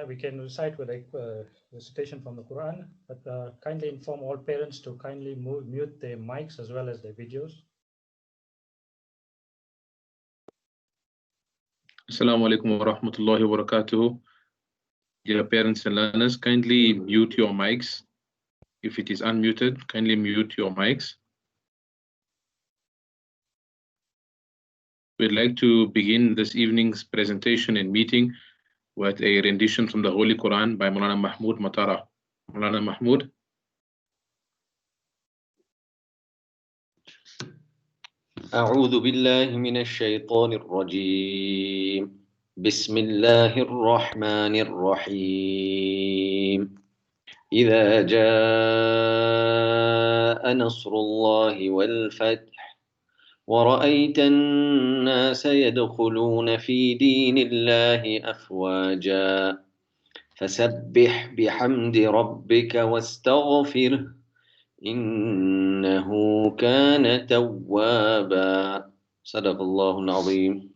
we can recite with a recitation from the Quran, but kindly inform all parents to kindly mute their mics as well as their videos. Assalamu alaikum wa rahmatullahi wa barakatuh. Dear parents and learners, kindly mute your mics. If it is unmuted, kindly mute your mics. We'd like to begin this evening's presentation and meeting with a rendition from the Holy Quran by Maulana Mahmood Matara. Maulana Mahmood. أعوذ بالله من الشيطان الرجيم بسم الله الرحمن الرحيم إذا جاء نصر الله والفتح ورأيت الناس يدخلون في دين الله أفواجا فسبح بحمد ربك واستغفره إنه كان توابا صدق الله العظيم.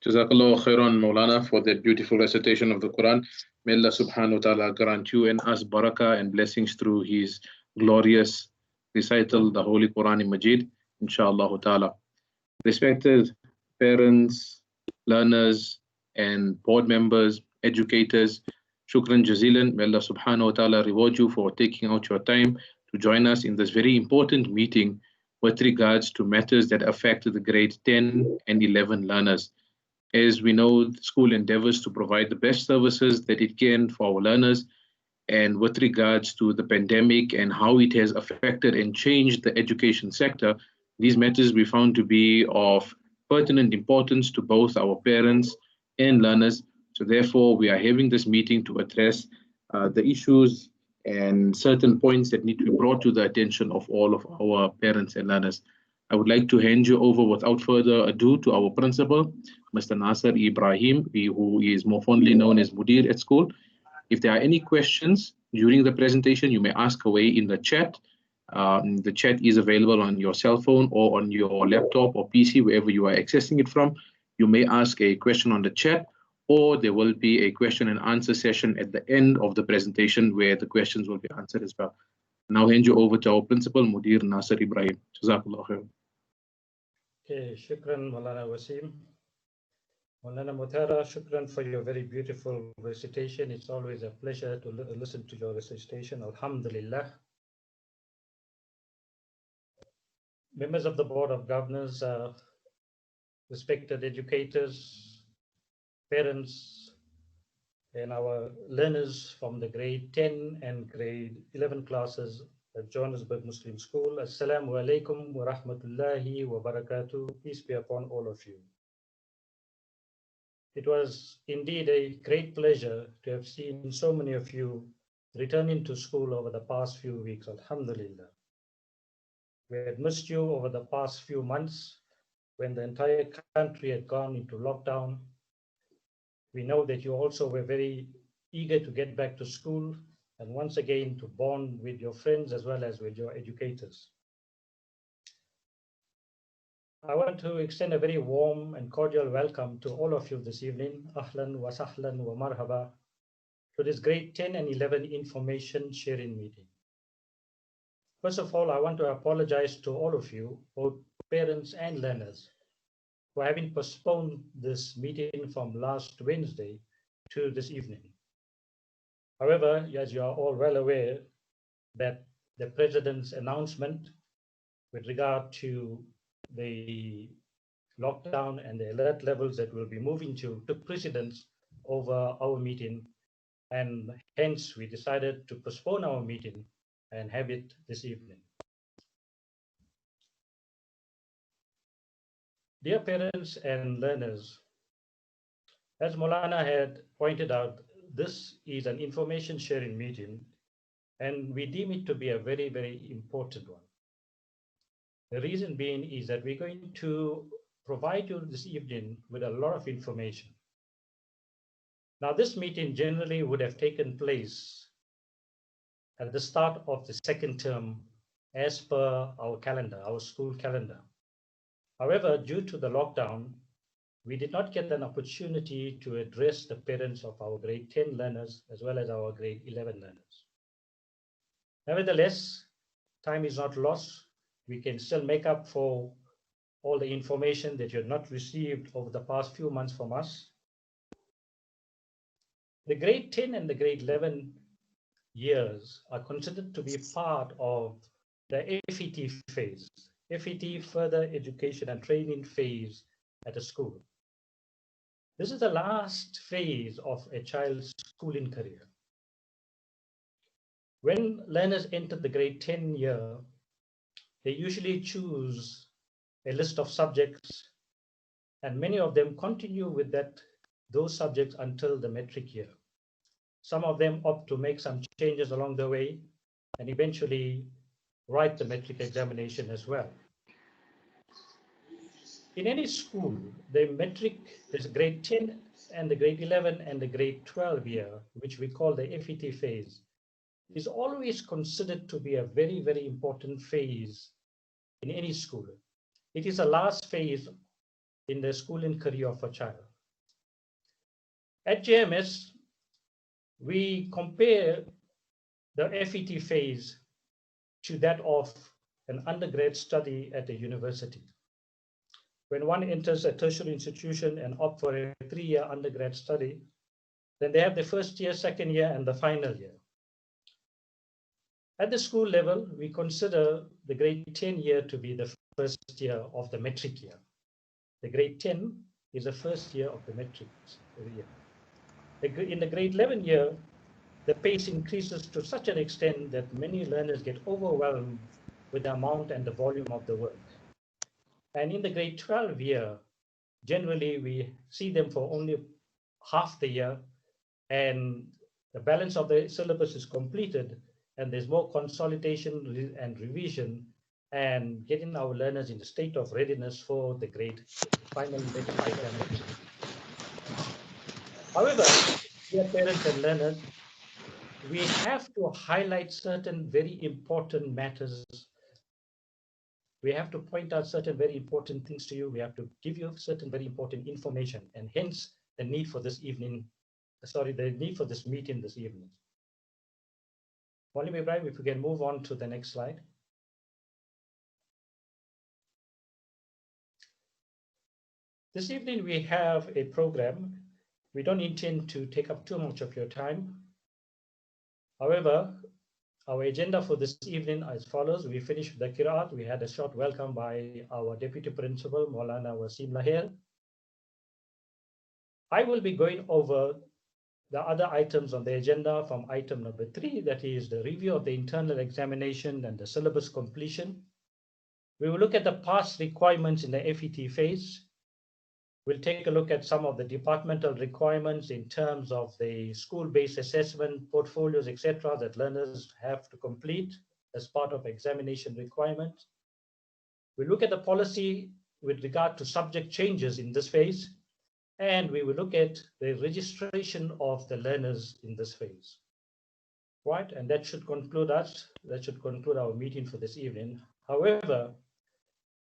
Jazakallah khairan Maulana for that beautiful recitation of the Quran. May Allah subhanahu wa ta'ala grant you and us barakah and blessings through his glorious recital, the Holy Quran Majid, inshallah ta'ala. Respected parents, learners, and board members, educators, shukran jazilan. May Allah subhanahu wa ta'ala reward you for taking out your time to join us in this very important meeting with regards to matters that affect the grade 10 and 11 learners. As we know, the school endeavors to provide the best services that it can for our learners, and with regards to the pandemic and how it has affected and changed the education sector, these matters we found to be of pertinent importance to both our parents and learners. So therefore, we are having this meeting to address the issues and certain points that need to be brought to the attention of all of our parents and learners. I would like to hand you over without further ado to our principal, Mr. Nasser Ibrahim, who is more fondly known as Mudir at school. If there are any questions during the presentation, you may ask away in the chat. The chat is available on your cell phone or on your laptop or PC, wherever you are accessing it from. You may ask a question on the chat, or there will be a question and answer session at the end of the presentation where the questions will be answered as well. Now hand you over to our principal, Mudir Nasser Ibrahim. Jazakallah khair. Okay, shukran, Maulana Wasim. Maulana Mutara, shukran for your very beautiful recitation. It's always a pleasure to listen to your recitation. Alhamdulillah. Members of the Board of Governors, respected educators, parents, and our learners from the grade 10 and grade 11 classes at Johannesburg Muslim School. Assalamu alaikum wa rahmatullahi wa barakatuh. Peace be upon all of you. It was indeed a great pleasure to have seen so many of you returning to school over the past few weeks. Alhamdulillah. We had missed you over the past few months when the entire country had gone into lockdown. We know that you also were very eager to get back to school and once again to bond with your friends as well as with your educators. I want to extend a very warm and cordial welcome to all of you this evening. Ahlan wa sahlan wa marhaba to this grade 10 and 11 information sharing meeting. First of all, I want to apologize to all of you, both parents and learners, for having postponed this meeting from last Wednesday to this evening. However, as you are all well aware, that the President's announcement with regard to the lockdown and the alert levels that we'll be moving to took precedence over our meeting, and hence we decided to postpone our meeting and have it this evening. Dear parents and learners, as Maulana had pointed out, this is an information sharing meeting, and we deem it to be a very, very important one. The reason being is that we're going to provide you this evening with a lot of information. Now, this meeting generally would have taken place at the start of the second term as per our calendar, our school calendar. However, due to the lockdown, we did not get an opportunity to address the parents of our grade 10 learners as well as our grade 11 learners. Nevertheless, time is not lost. We can still make up for all the information that you have not received over the past few months from us. The grade 10 and the grade 11 years are considered to be part of the FET phase, FET further education and training phase at a school. This is the last phase of a child's schooling career. When learners enter the grade 10 year, they usually choose a list of subjects, and many of them continue with those subjects until the metric year. Some of them opt to make some changes along the way and eventually write the metric examination as well. In any school, the metric, there's grade 10 and the grade 11 and the grade 12 year, which we call the FET phase, is always considered to be a very, very important phase in any school. It is the last phase in the schooling career of a child. At JMS, we compare the FET phase to that of an undergrad study at a university. When one enters a tertiary institution and opts for a 3-year undergrad study, then they have the first year, second year, and the final year. At the school level, we consider the grade 10 year to be the first year of the metric year. The grade 10 is the first year of the metric year. In the grade 11 year, the pace increases to such an extent that many learners get overwhelmed with the amount and the volume of the work. And in the grade 12 year, generally we see them for only half the year, and the balance of the syllabus is completed, and there's more consolidation and revision and getting our learners in the state of readiness for the final metric examination. However, dear parents and learners, we have to highlight certain very important matters. We have to point out certain very important things to you. We have to give you certain very important information, and hence the need for this meeting this evening. Maulana Ibrahim, if we can move on to the next slide. This evening we have a program. We don't intend to take up too much of your time. However, our agenda for this evening as follows. We finished the Qiraat. We had a short welcome by our Deputy Principal, Maulana Wasim Lahir. I will be going over the other items on the agenda from item number 3, that is the review of the internal examination and the syllabus completion. We will look at the past requirements in the FET phase. We'll take a look at some of the departmental requirements in terms of the school-based assessment, portfolios, etc., that learners have to complete as part of examination requirements. We'll look at the policy with regard to subject changes in this phase, and we will look at the registration of the learners in this phase. Right, and that should conclude our meeting for this evening. However,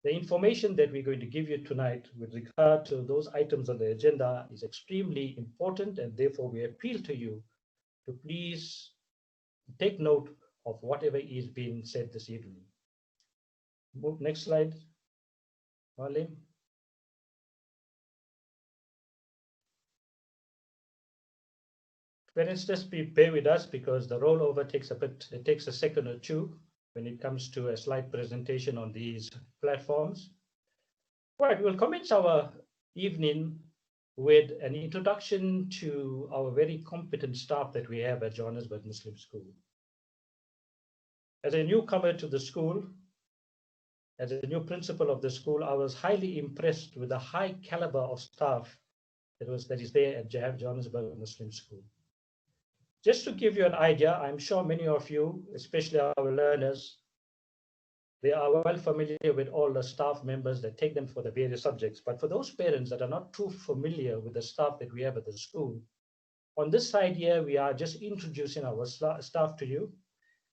the information that we're going to give you tonight with regard to those items on the agenda is extremely important, and therefore we appeal to you to please take note of whatever is being said this evening. Next slide, Malim. Parents, just bear with us because the rollover takes a second or two when it comes to a slide presentation on these platforms. Right, we'll commence our evening with an introduction to our very competent staff that we have at Johannesburg Muslim School. As a newcomer to the school, as a new principal of the school, I was highly impressed with the high caliber of staff that is there at Johannesburg Muslim School. Just to give you an idea, I'm sure many of you, especially our learners, they are well familiar with all the staff members that take them for the various subjects. But for those parents that are not too familiar with the staff that we have at the school, on this side here, we are just introducing our staff to you.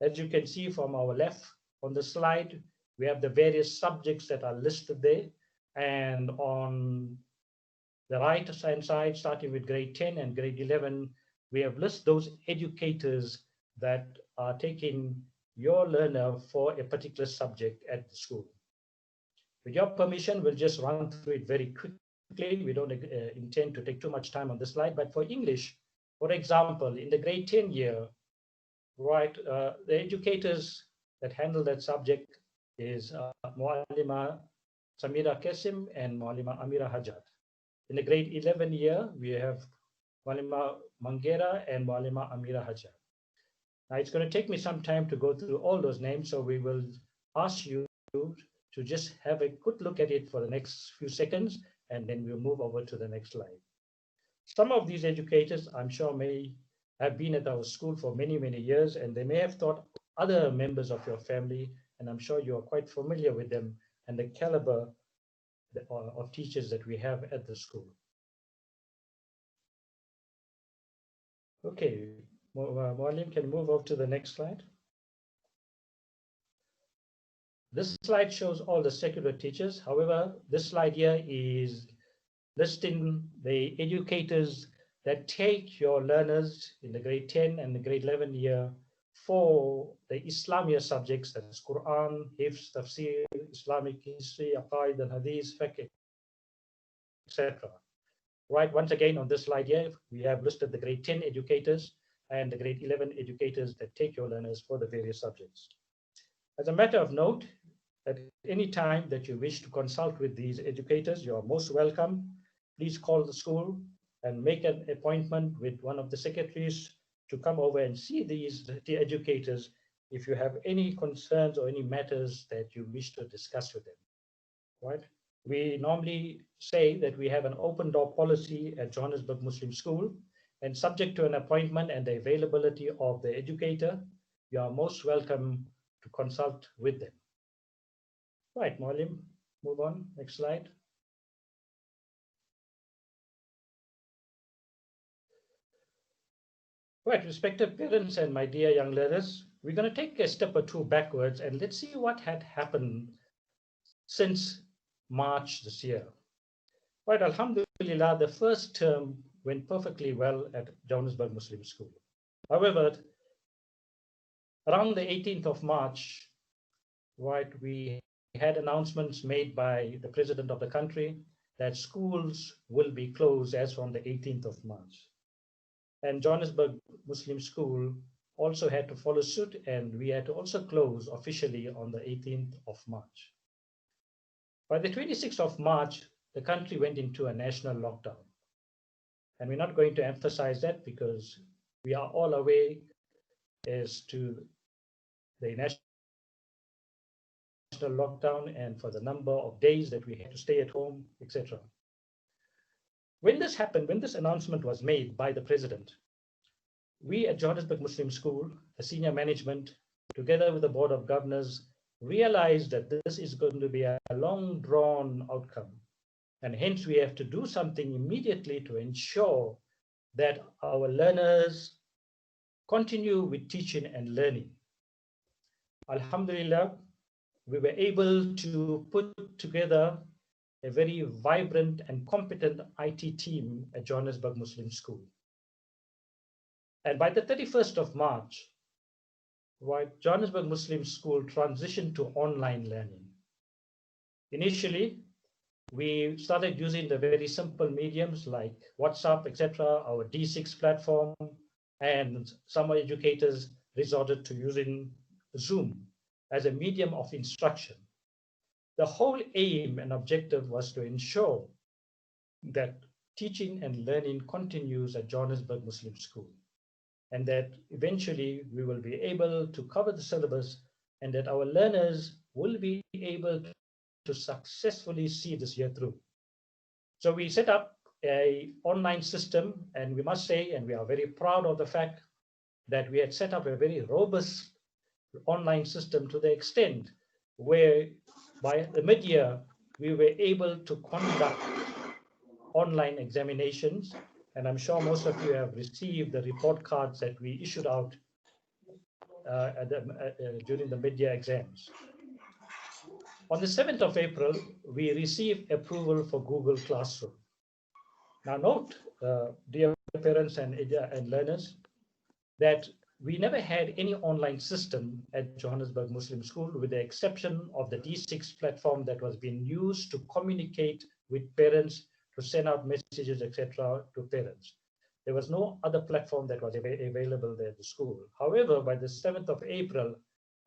As you can see from our left on the slide, we have the various subjects that are listed there. And on the right-hand side, starting with grade 10 and grade 11, we have listed those educators that are taking your learner for a particular subject at the school. With your permission, we'll just run through it very quickly. We don't intend to take too much time on this slide, but for English, for example, in the grade 10 year, right, the educators that handle that subject is Muallima Samira Kesim and Muallima Amira Hajat. In the grade 11 year, we have Muallima Mangera and Muallima Amira Hajat. Now, it's going to take me some time to go through all those names, so we will ask you to just have a good look at it for the next few seconds, and then we'll move over to the next slide. Some of these educators, I'm sure, may have been at our school for many, many years, and they may have taught other members of your family, and I'm sure you are quite familiar with them and the caliber of teachers that we have at the school. Okay, Muallim, can you move over to the next slide? This slide shows all the secular teachers. However, this slide here is listing the educators that take your learners in the grade 10 and the grade 11 year for the Islamia subjects, that is Quran, Hifz, Tafsir, Islamic history, Aqaid and Hadith, Fiqh, etc. Right, once again on this slide here, we have listed the grade 10 educators and the grade 11 educators that take your learners for the various subjects. As a matter of note, at any time that you wish to consult with these educators, you are most welcome. Please call the school and make an appointment with one of the secretaries to come over and see the educators if you have any concerns or any matters that you wish to discuss with them. Right? We normally say that we have an open door policy at Johannesburg Muslim School, and subject to an appointment and the availability of the educator, you are most welcome to consult with them. Right, Muallim, move on, next slide. Right, respected parents and my dear young learners, we're going to take a step or two backwards and let's see what had happened since March this year. Right, Alhamdulillah, the first term went perfectly well at Johannesburg Muslim School. However, around the 18th of March, right, we had announcements made by the president of the country that schools will be closed as from the 18th of March. And Johannesburg Muslim School also had to follow suit, and we had to also close officially on the 18th of March. By the 26th of March, the country went into a national lockdown. And we're not going to emphasize that because we are all aware as to the national lockdown and for the number of days that we had to stay at home, etc. When this happened, when this announcement was made by the president, we at Johannesburg Muslim School, the senior management, together with the Board of Governors, realized that this is going to be a long drawn outcome. And hence we have to do something immediately to ensure that our learners continue with teaching and learning. Alhamdulillah, we were able to put together a very vibrant and competent IT team at Johannesburg Muslim School. And by the 31st of March, right, Johannesburg Muslim School transitioned to online learning. Initially, we started using the very simple mediums like WhatsApp, etc., our D6 platform, and some educators resorted to using Zoom as a medium of instruction. The whole aim and objective was to ensure that teaching and learning continues at Johannesburg Muslim School, and that eventually we will be able to cover the syllabus and that our learners will be able to successfully see this year through. So we set up an online system, and we must say, and we are very proud of the fact that we had set up a very robust online system to the extent where by the mid-year, we were able to conduct online examinations. And I'm sure most of you have received the report cards that we issued out during the mid-year exams. On the 7th of April, we received approval for Google Classroom. Now note, dear parents and learners, that we never had any online system at Johannesburg Muslim School with the exception of the D6 platform that was being used to communicate with parents, to send out messages, etc. to parents. There was no other platform that was available there at the school. However, by the 7th of April,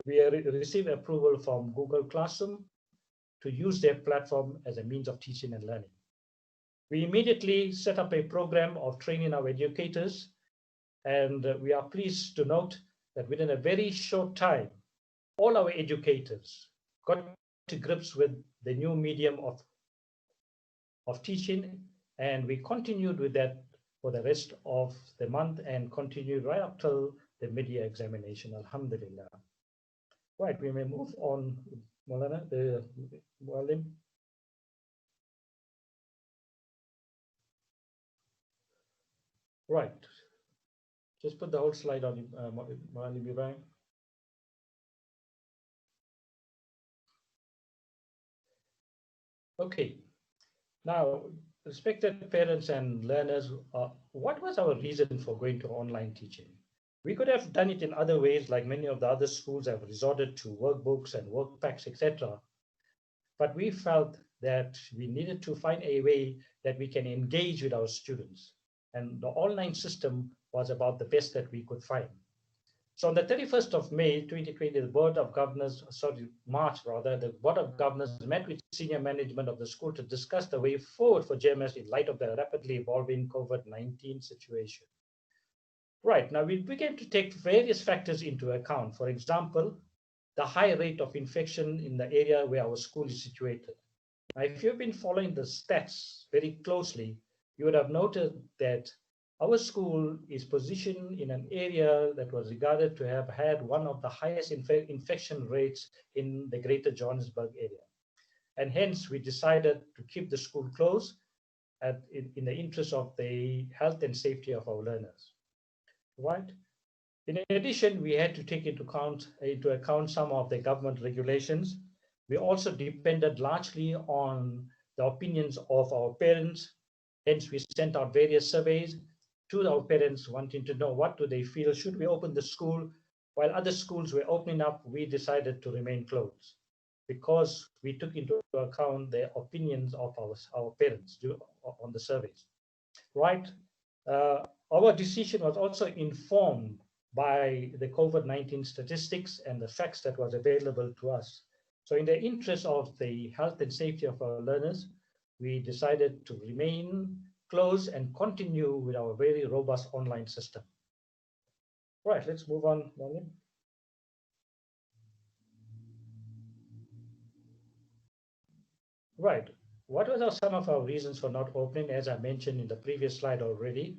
we received approval from Google Classroom to use their platform as a means of teaching and learning. We immediately set up a program of training our educators, and we are pleased to note that within a very short time, all our educators got to grips with the new medium of teaching, and we continued with that for the rest of the month and continued right up till the mid-year examination, alhamdulillah. Right, we may move on, Maulana, the Muallim. Right, just put the whole slide on, Muallim Ibrahim. Okay, now, respected parents and learners, what was our reason for going to online teaching? We could have done it in other ways, like many of the other schools have resorted to workbooks and work packs, etc. But we felt that we needed to find a way that we can engage with our students. And the online system was about the best that we could find. So on the 31st of May, 2020, the March rather, the Board of Governors met with senior management of the school to discuss the way forward for JMS in light of the rapidly evolving COVID-19 situation. Right, now we began to take various factors into account. For example, the high rate of infection in the area where our school is situated. Now, if you've been following the stats very closely, you would have noted that our school is positioned in an area that was regarded to have had one of the highest infection rates in the greater Johannesburg area. And hence, we decided to keep the school closed in the interest of the health and safety of our learners. Right? In addition, we had to take into account some of the government regulations. We also depended largely on the opinions of our parents. Hence, we sent out various surveys to our parents wanting to know what do they feel, should we open the school? While other schools were opening up, we decided to remain closed because we took into account the opinions of our parents on the surveys. Right? Our decision was also informed by the COVID-19 statistics and the facts that was available to us. So in the interest of the health and safety of our learners, we decided to remain closed and continue with our very robust online system. Right, let's move on, Maulana. Right, what were some of our reasons for not opening, as I mentioned in the previous slide already?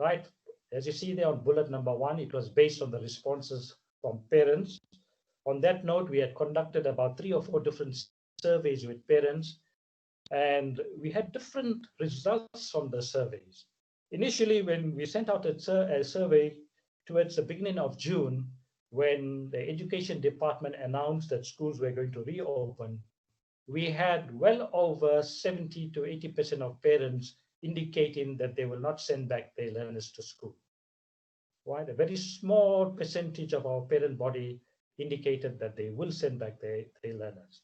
Right, as you see there on bullet number 1, it was based on the responses from parents. On that note, we had conducted about 3 or 4 different surveys with parents, and we had different results from the surveys. Initially, when we sent out a survey towards the beginning of June, when the education department announced that schools were going to reopen, we had well over 70 to 80% of parents indicating that they will not send back their learners to school. Right? A very small percentage of our parent body indicated that they will send back their learners.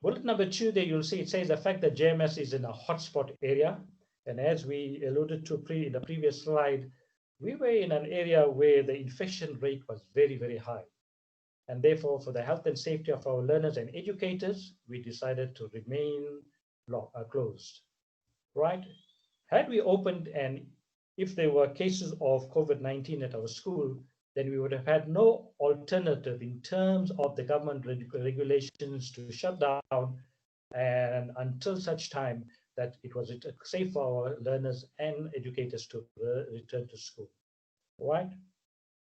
Bullet number 2 there, you'll see it says the fact that JMS is in a hotspot area. And as we alluded to in the previous slide, we were in an area where the infection rate was very, very high. And therefore, for the health and safety of our learners and educators, we decided to remain closed. Right? Had we opened, and if there were cases of COVID-19 at our school, then we would have had no alternative in terms of the government regulations to shut down and until such time that it was safe for our learners and educators to return to school. Right?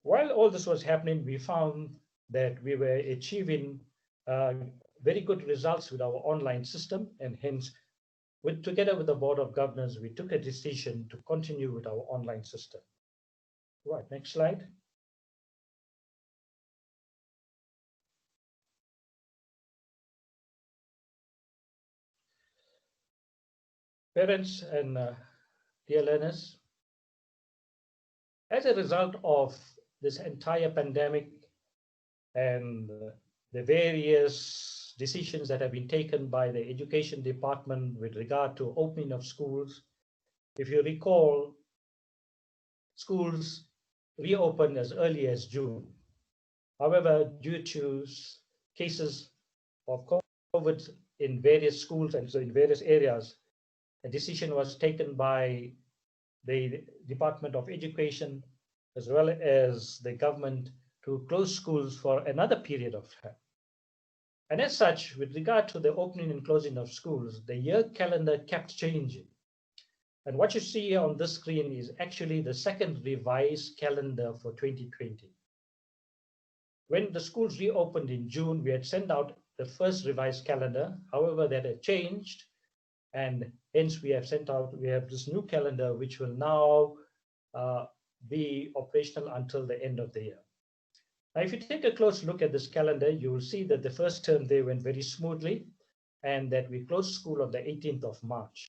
While all this was happening, we found that we were achieving very good results with our online system, and hence, together with the Board of Governors, we took a decision to continue with our online system. Right, next slide. Parents and dear learners, as a result of this entire pandemic and the various decisions that have been taken by the education department with regard to opening of schools, if you recall, schools reopened as early as June. However, due to cases of COVID in various schools and so in various areas, a decision was taken by the Department of Education as well as the government to close schools for another period of time. And as such, with regard to the opening and closing of schools, the year calendar kept changing. And what you see here on this screen is actually the second revised calendar for 2020. When the schools reopened in June, we had sent out the first revised calendar. However, that had changed, and hence we have this new calendar, which will now be operational until the end of the year. Now, if you take a close look at this calendar, you will see that the first term they went very smoothly, and that we closed school on the 18th of March.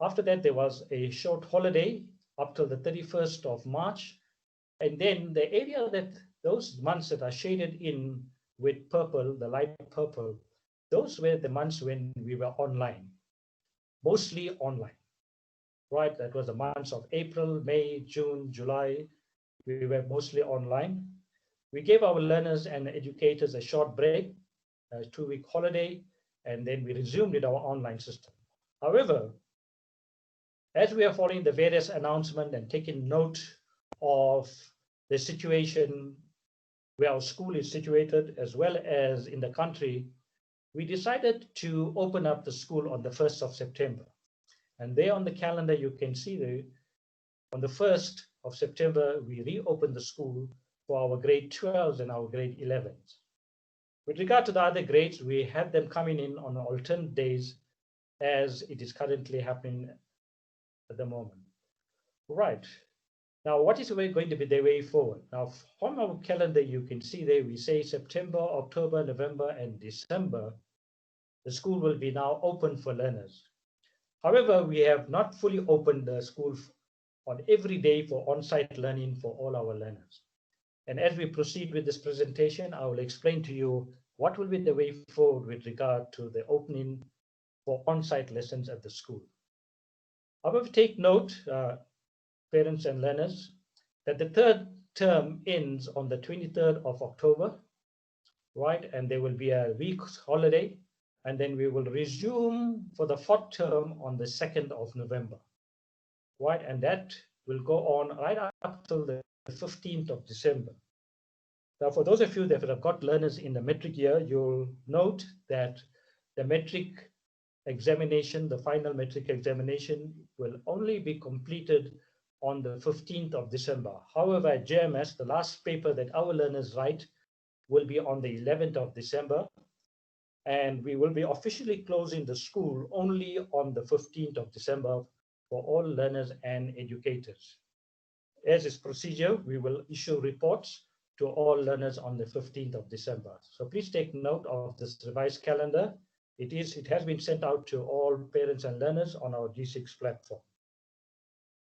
After that, there was a short holiday up till the 31st of March, and then the area that those months that are shaded in with purple, the light purple, those were the months when we were online, mostly online, right? That was the months of April, May, June, July. We were mostly online. We gave our learners and educators a short break, a 2-week holiday, and then we resumed with our online system. However, as we are following the various announcements and taking note of the situation where our school is situated, as well as in the country, we decided to open up the school on the 1st of September. And there on the calendar, you can see on the 1st of September, we reopened the school for our grade 12s and our grade 11s. With regard to the other grades, we had them coming in on alternate days as it is currently happening at the moment. Right. Now, what is going to be the way forward? Now, from our calendar, you can see there we say September, October, November, and December, the school will be now open for learners. However, we have not fully opened the school on every day for on-site learning for all our learners. And as we proceed with this presentation, I will explain to you what will be the way forward with regard to the opening for on-site lessons at the school. However, take note, parents and learners, that the third term ends on the 23rd of October, right? And there will be a week's holiday, and then we will resume for the fourth term on the 2nd of November, right? And that will go on right up till the 15th of December. Now, for those of you that have got learners in the metric year, you'll note that the metric examination, the final metric examination, will only be completed on the 15th of December. However, at JMS, the last paper that our learners write will be on the 11th of December, and we will be officially closing the school only on the 15th of December for all learners and educators. As is procedure, we will issue reports to all learners on the 15th of December. So please take note of this revised calendar. It has been sent out to all parents and learners on our G6 platform.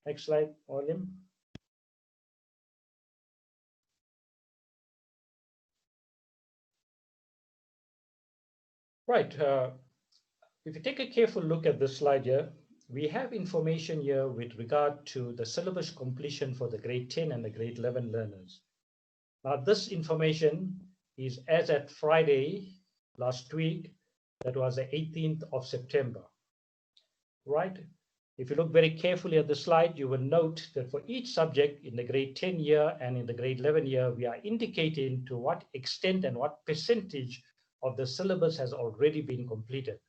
Next slide, William. Right. If you take a careful look at this slide here, we have information here with regard to the syllabus completion for the grade 10 and the grade 11 learners. Now, this information is as at Friday last week, that was the 18th of September, right? If you look very carefully at the slide, you will note that for each subject in the grade 10 year and in the grade 11 year, we are indicating to what extent and what percentage of the syllabus has already been completed.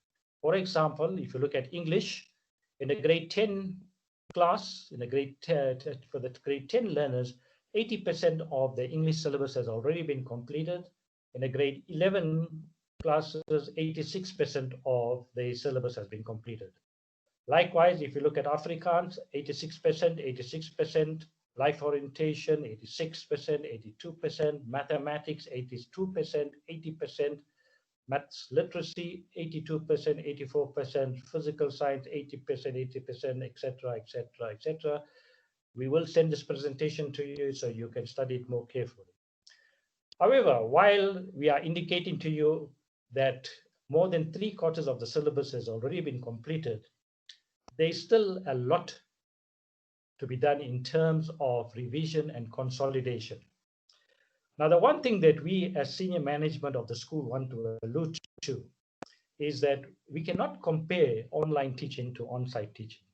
For example, if you look at English, in the grade 10 class, in the grade 10, for the grade 10 learners, 80% of the English syllabus has already been completed. In the grade 11 classes, 86% of the syllabus has been completed. Likewise, if you look at Afrikaans, 86%, life orientation, 86%, 82%, mathematics, 82%, 80%, Maths literacy, 82%, 84%, physical science, 80%, 80%, etc., etc., etc. We will send this presentation to you so you can study it more carefully. However, while we are indicating to you that more than 3/4 of the syllabus has already been completed, there's still a lot to be done in terms of revision and consolidation. Now, the one thing that we as senior management of the school want to allude to is that we cannot compare online teaching to on-site teaching.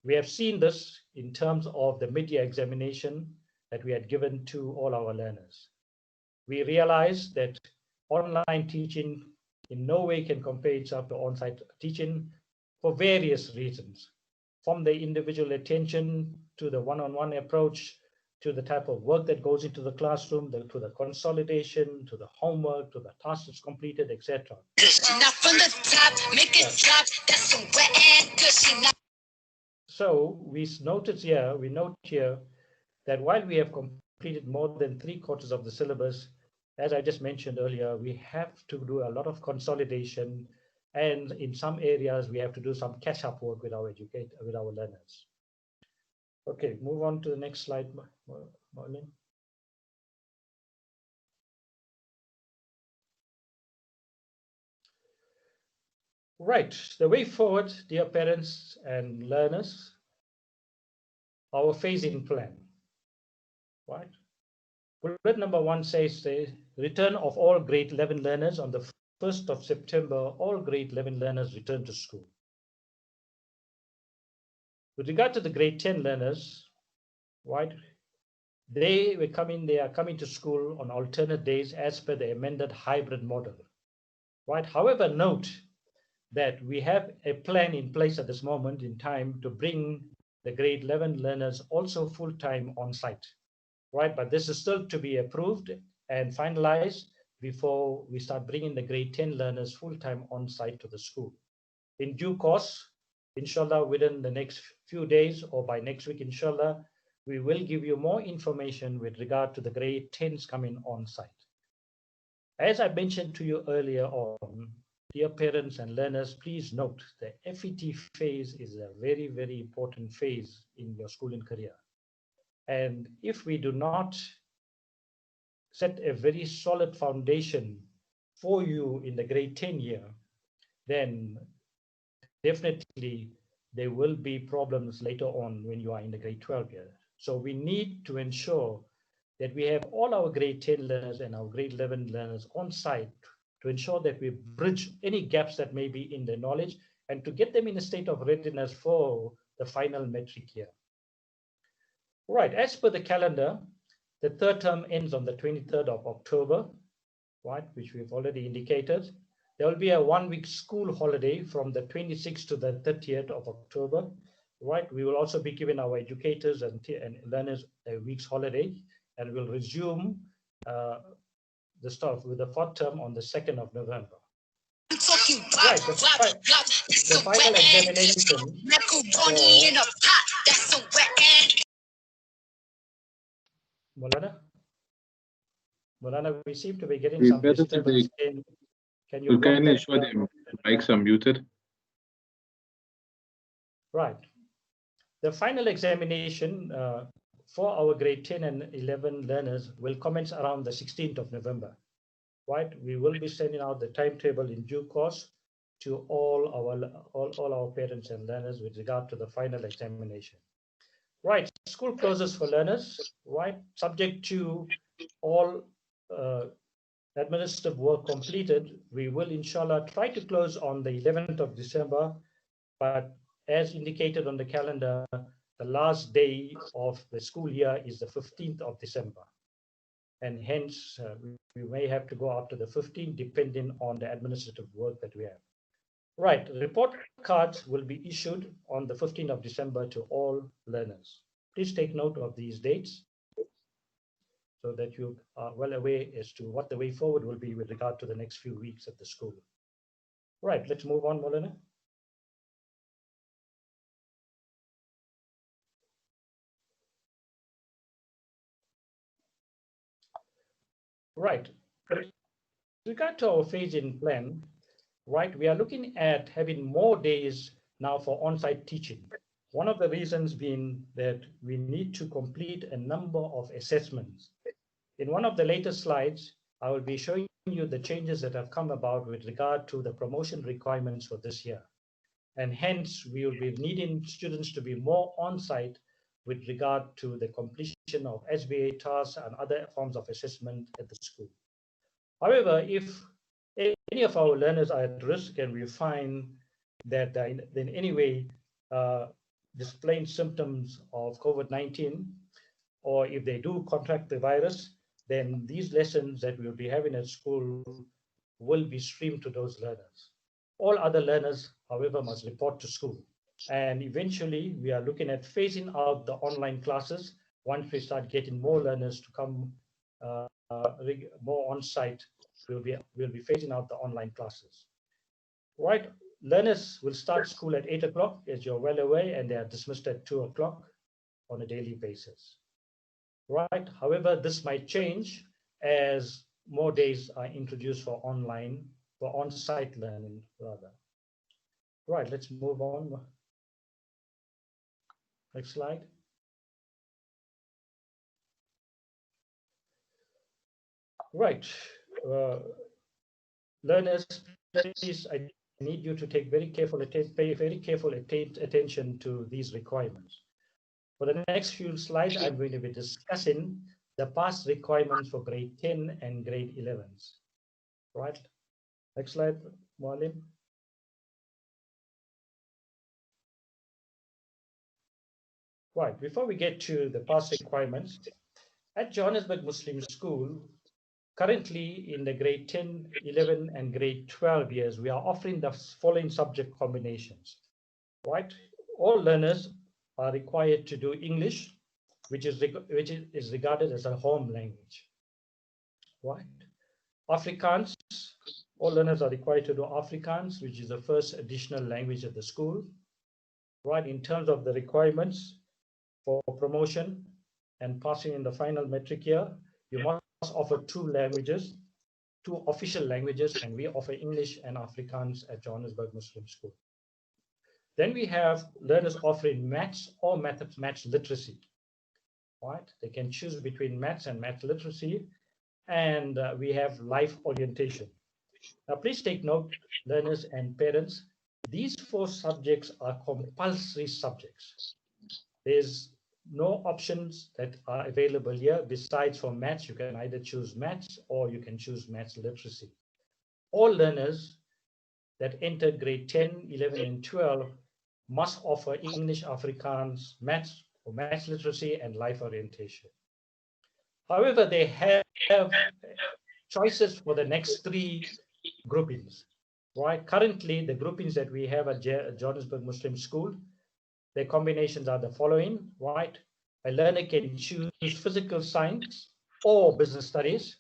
We have seen this in terms of the mid-year examination that we had given to all our learners. We realized that online teaching in no way can compare itself to on-site teaching for various reasons, from the individual attention to the one-on-one approach, to the type of work that goes into the classroom, to the consolidation, to the homework, to the tasks completed, etc. So we note here that while we have completed more than 3/4 of the syllabus, as I just mentioned earlier, we have to do a lot of consolidation, and in some areas we have to do some catch-up work with our learners. Okay, move on to the next slide, Marlene. Right, the way forward, dear parents and learners, our phasing plan. Right. Bullet number 1 says the return of all grade 11 learners on the 1st of September. All grade 11 learners return to school. With regard to the grade 10 learners, right, they are coming to school on alternate days as per the amended hybrid model. Right. However, note that we have a plan in place at this moment in time to bring the grade 11 learners also full-time on site. Right, but this is still to be approved and finalized before we start bringing the grade 10 learners full-time on site to the school. In due course, inshallah, within the next few days or by next week, inshallah, we will give you more information with regard to the grade 10s coming on site. As I mentioned to you earlier on, dear parents and learners, please note the FET phase is a very, very important phase in your schooling career. And if we do not set a very solid foundation for you in the grade 10 year, then definitely there will be problems later on when you are in the grade 12 year. So we need to ensure that we have all our grade 10 learners and our grade 11 learners on site to ensure that we bridge any gaps that may be in their knowledge and to get them in a state of readiness for the final metric year. Right, as per the calendar, the third term ends on the 23rd of October, right, which we've already indicated. There will be a 1-week school holiday from the 26th to the 30th of October, right? We will also be giving our educators and learners a week's holiday, and we'll resume the stuff with the 4th term on the 2nd of November. Right, the final examination Molana, we seem to be getting some disturbance. Can you ensure the mics are muted? Right. The final examination for our grade 10 and 11 learners will commence around the 16th of November. Right. We will be sending out the timetable in due course to all our parents and learners with regard to the final examination. Right. School closes for learners. Right. Subject to all administrative work completed, we will inshallah try to close on the 11th of December, but as indicated on the calendar, the last day of the school year is the 15th of December. And hence, we may have to go up to the 15th, depending on the administrative work that we have. Right, report cards will be issued on the 15th of December to all learners. Please take note of these dates, so that you are well aware as to what the way forward will be with regard to the next few weeks at the school. Right, let's move on, Molana. Right. regard to our phase-in plan, right, we are looking at having more days now for on-site teaching. One of the reasons being that we need to complete a number of assessments. In one of the latest slides, I will be showing you the changes that have come about with regard to the promotion requirements for this year. And hence, we will be needing students to be more on-site with regard to the completion of SBA tasks and other forms of assessment at the school. However, if any of our learners are at risk and we find that in any way displaying symptoms of COVID-19, or if they do contract the virus, then these lessons that we'll be having at school will be streamed to those learners. All other learners, however, must report to school. And eventually, we are looking at phasing out the online classes once we start getting more learners to come more on-site. We'll be phasing out the online classes. Right, learners will start school at 8 o'clock, as you're well aware, and they are dismissed at 2 o'clock on a daily basis. Right, however, this might change as more days are introduced for on-site learning rather. Right, let's move on. Next slide. Right, learners, please, I need you to take pay very careful attention to these requirements. For the next few slides, I'm going to be discussing the past requirements for grade 10 and grade 11s. Right, next slide, Mualim. Right, before we get to the past requirements, at Johannesburg Muslim School, currently in the grade 10, 11, and grade 12 years, we are offering the following subject combinations. Right, all learners are required to do English, which is regarded as a home language. Right, Afrikaans, all learners are required to do Afrikaans, which is the first additional language at the school. Right, in terms of the requirements for promotion and passing in the final metric year, you must offer two official languages, and we offer English and Afrikaans at Johannesburg Muslim School. Then we have learners offering maths or maths literacy. Right, they can choose between maths and math literacy, and we have life orientation. Now, please take note, learners and parents, these 4 subjects are compulsory subjects. There's no options that are available here. Besides for maths, you can either choose maths or you can choose maths literacy. All learners that enter grade 10, 11, and 12 must offer English, Afrikaans, maths or maths literacy and life orientation. However, they have choices for the next 3 groupings. Right, currently the groupings that we have at Johannesburg Muslim School, their combinations are the following. Right, a learner can choose physical science or business studies.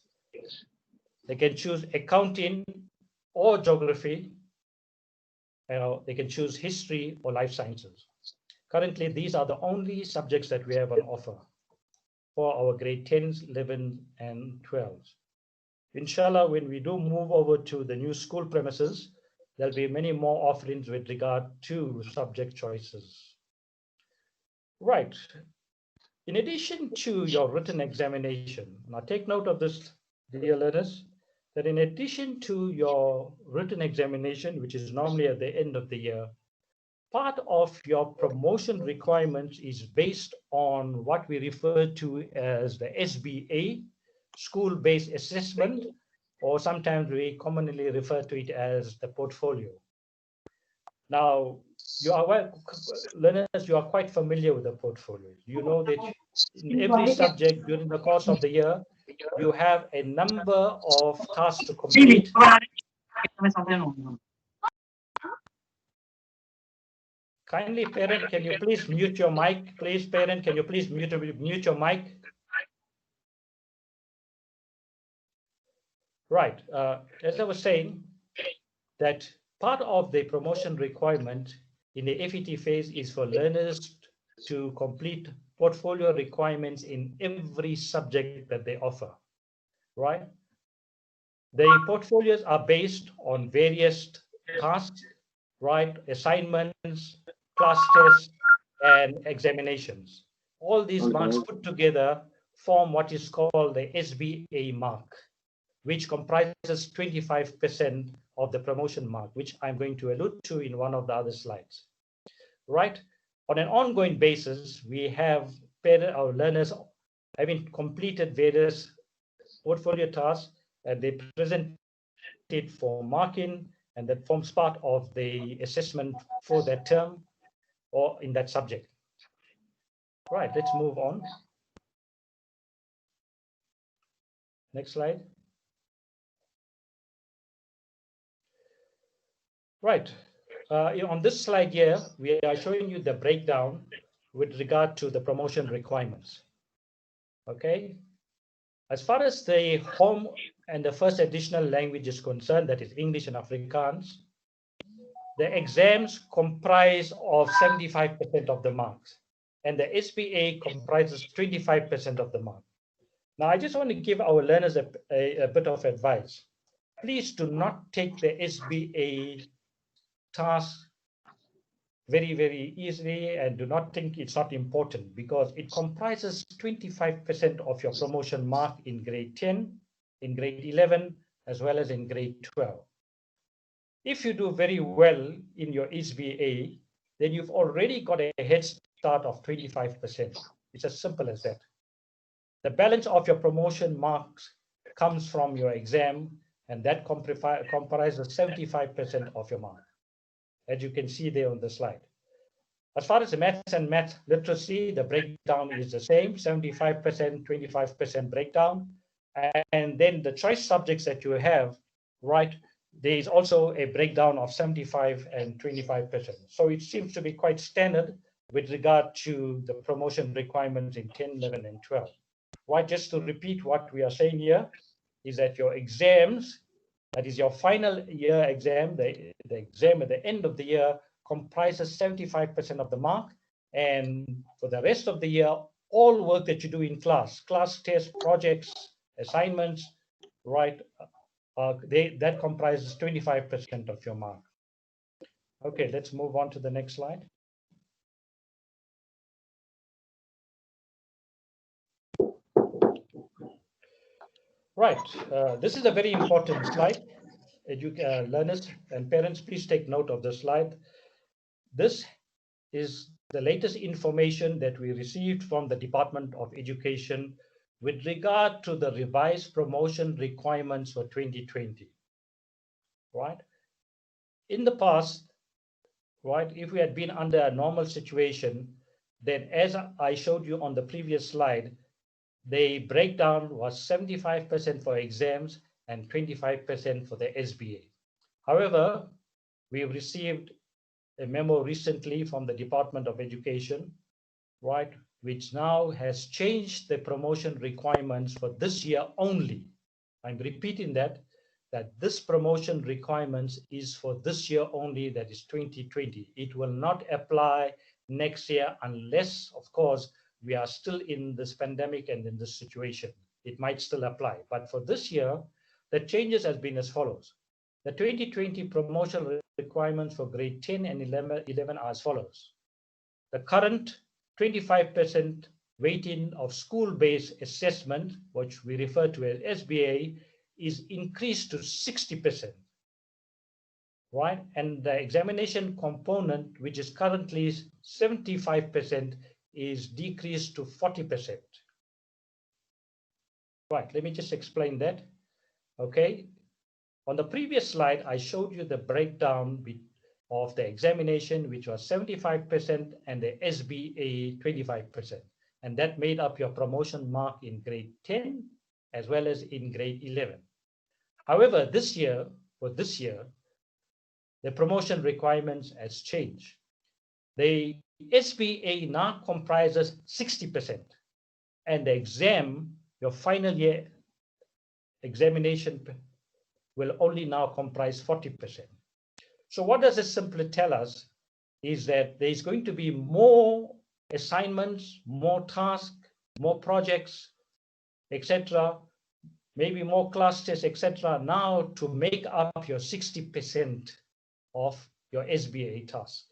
They can choose accounting or geography. They can choose history or life sciences. Currently, these are the only subjects that we have on offer for our grade 10s, 11s, and 12s. Inshallah, when we do move over to the new school premises, there'll be many more offerings with regard to subject choices. Right. In addition to your written examination, now take note of this, dear learners, that in addition to your written examination, which is normally at the end of the year, part of your promotion requirements is based on what we refer to as the SBA, school-based assessment, or sometimes we commonly refer to it as the portfolio. Now, learners, you are quite familiar with the portfolio. You know that in every subject during the course of the year, you have a number of tasks to complete. Kindly, parent, can you please mute your mic? Please, parent, can you please mute your mic? Right. As I was saying, that part of the promotion requirement in the FET phase is for learners to complete portfolio requirements in every subject that they offer. Right. The portfolios are based on various tasks, right? Assignments, class tests, and examinations. All these marks put together form what is called the SBA mark, which comprises 25% of the promotion mark, which I'm going to allude to in one of the other slides. Right? On an ongoing basis, we have our learners having completed various portfolio tasks, and they present it for marking, and that forms part of the assessment for that term or in that subject. Right, let's move on. Next slide. Right, on this slide here, we are showing you the breakdown with regard to the promotion requirements. Okay, as far as the home and the first additional language is concerned, that is English and Afrikaans, the exams comprise of 75% of the marks, and the SBA comprises 25% of the mark. Now, I just want to give our learners a bit of advice. Please do not take the SBA task very, very easily, and do not think it's not important, because it comprises 25% of your promotion mark in grade 10, in grade 11, as well as in grade 12. If you do very well in your SBA, then you've already got a head start of 25%. It's as simple as that. The balance of your promotion marks comes from your exam, and that comprises 75% of your mark, as you can see there on the slide. As far as the maths and math literacy, the breakdown is the same, 75%, 25% breakdown. And then the choice subjects that you have, right, there is also a breakdown of 75 and 25%. So it seems to be quite standard with regard to the promotion requirements in 10, 11, and 12. Why? Just to repeat what we are saying here, is that your exams, that is your final year exam, the exam at the end of the year comprises 75% of the mark. And for the rest of the year, all work that you do in class tests, projects, assignments, right, that comprises 25% of your mark. Okay, let's move on to the next slide. Right, this is a very important slide. Learners and parents, please take note of this slide. This is the latest information that we received from the Department of Education with regard to the revised promotion requirements for 2020, right? In the past, right, if we had been under a normal situation, then as I showed you on the previous slide, the breakdown was 75% for exams and 25% for the SBA. However, we received a memo recently from the Department of Education, right, which now has changed the promotion requirements for this year only. I'm repeating that this promotion requirements is for this year only, that is 2020. It will not apply next year unless, of course, we are still in this pandemic and in this situation. It might still apply. But for this year, the changes has been as follows. The 2020 promotion requirements for grade 10 and 11 are as follows. The current 25% weighting of school-based assessment, which we refer to as SBA, is increased to 60%, right? And the examination component, which is currently 75%, is decreased to 40%. Right, let me just explain that. Okay, on the previous slide, I showed you the breakdown of the examination, which was 75%, and the SBA 25%. And that made up your promotion mark in grade 10, as well as in grade 11. However, this year, the promotion requirements has changed. The SBA now comprises 60%, and the exam, your final year examination, will only now comprise 40%. So what does this simply tell us is that there's going to be more assignments, more tasks, more projects, etc., maybe more class tests, etc. now to make up your 60% of your SBA task.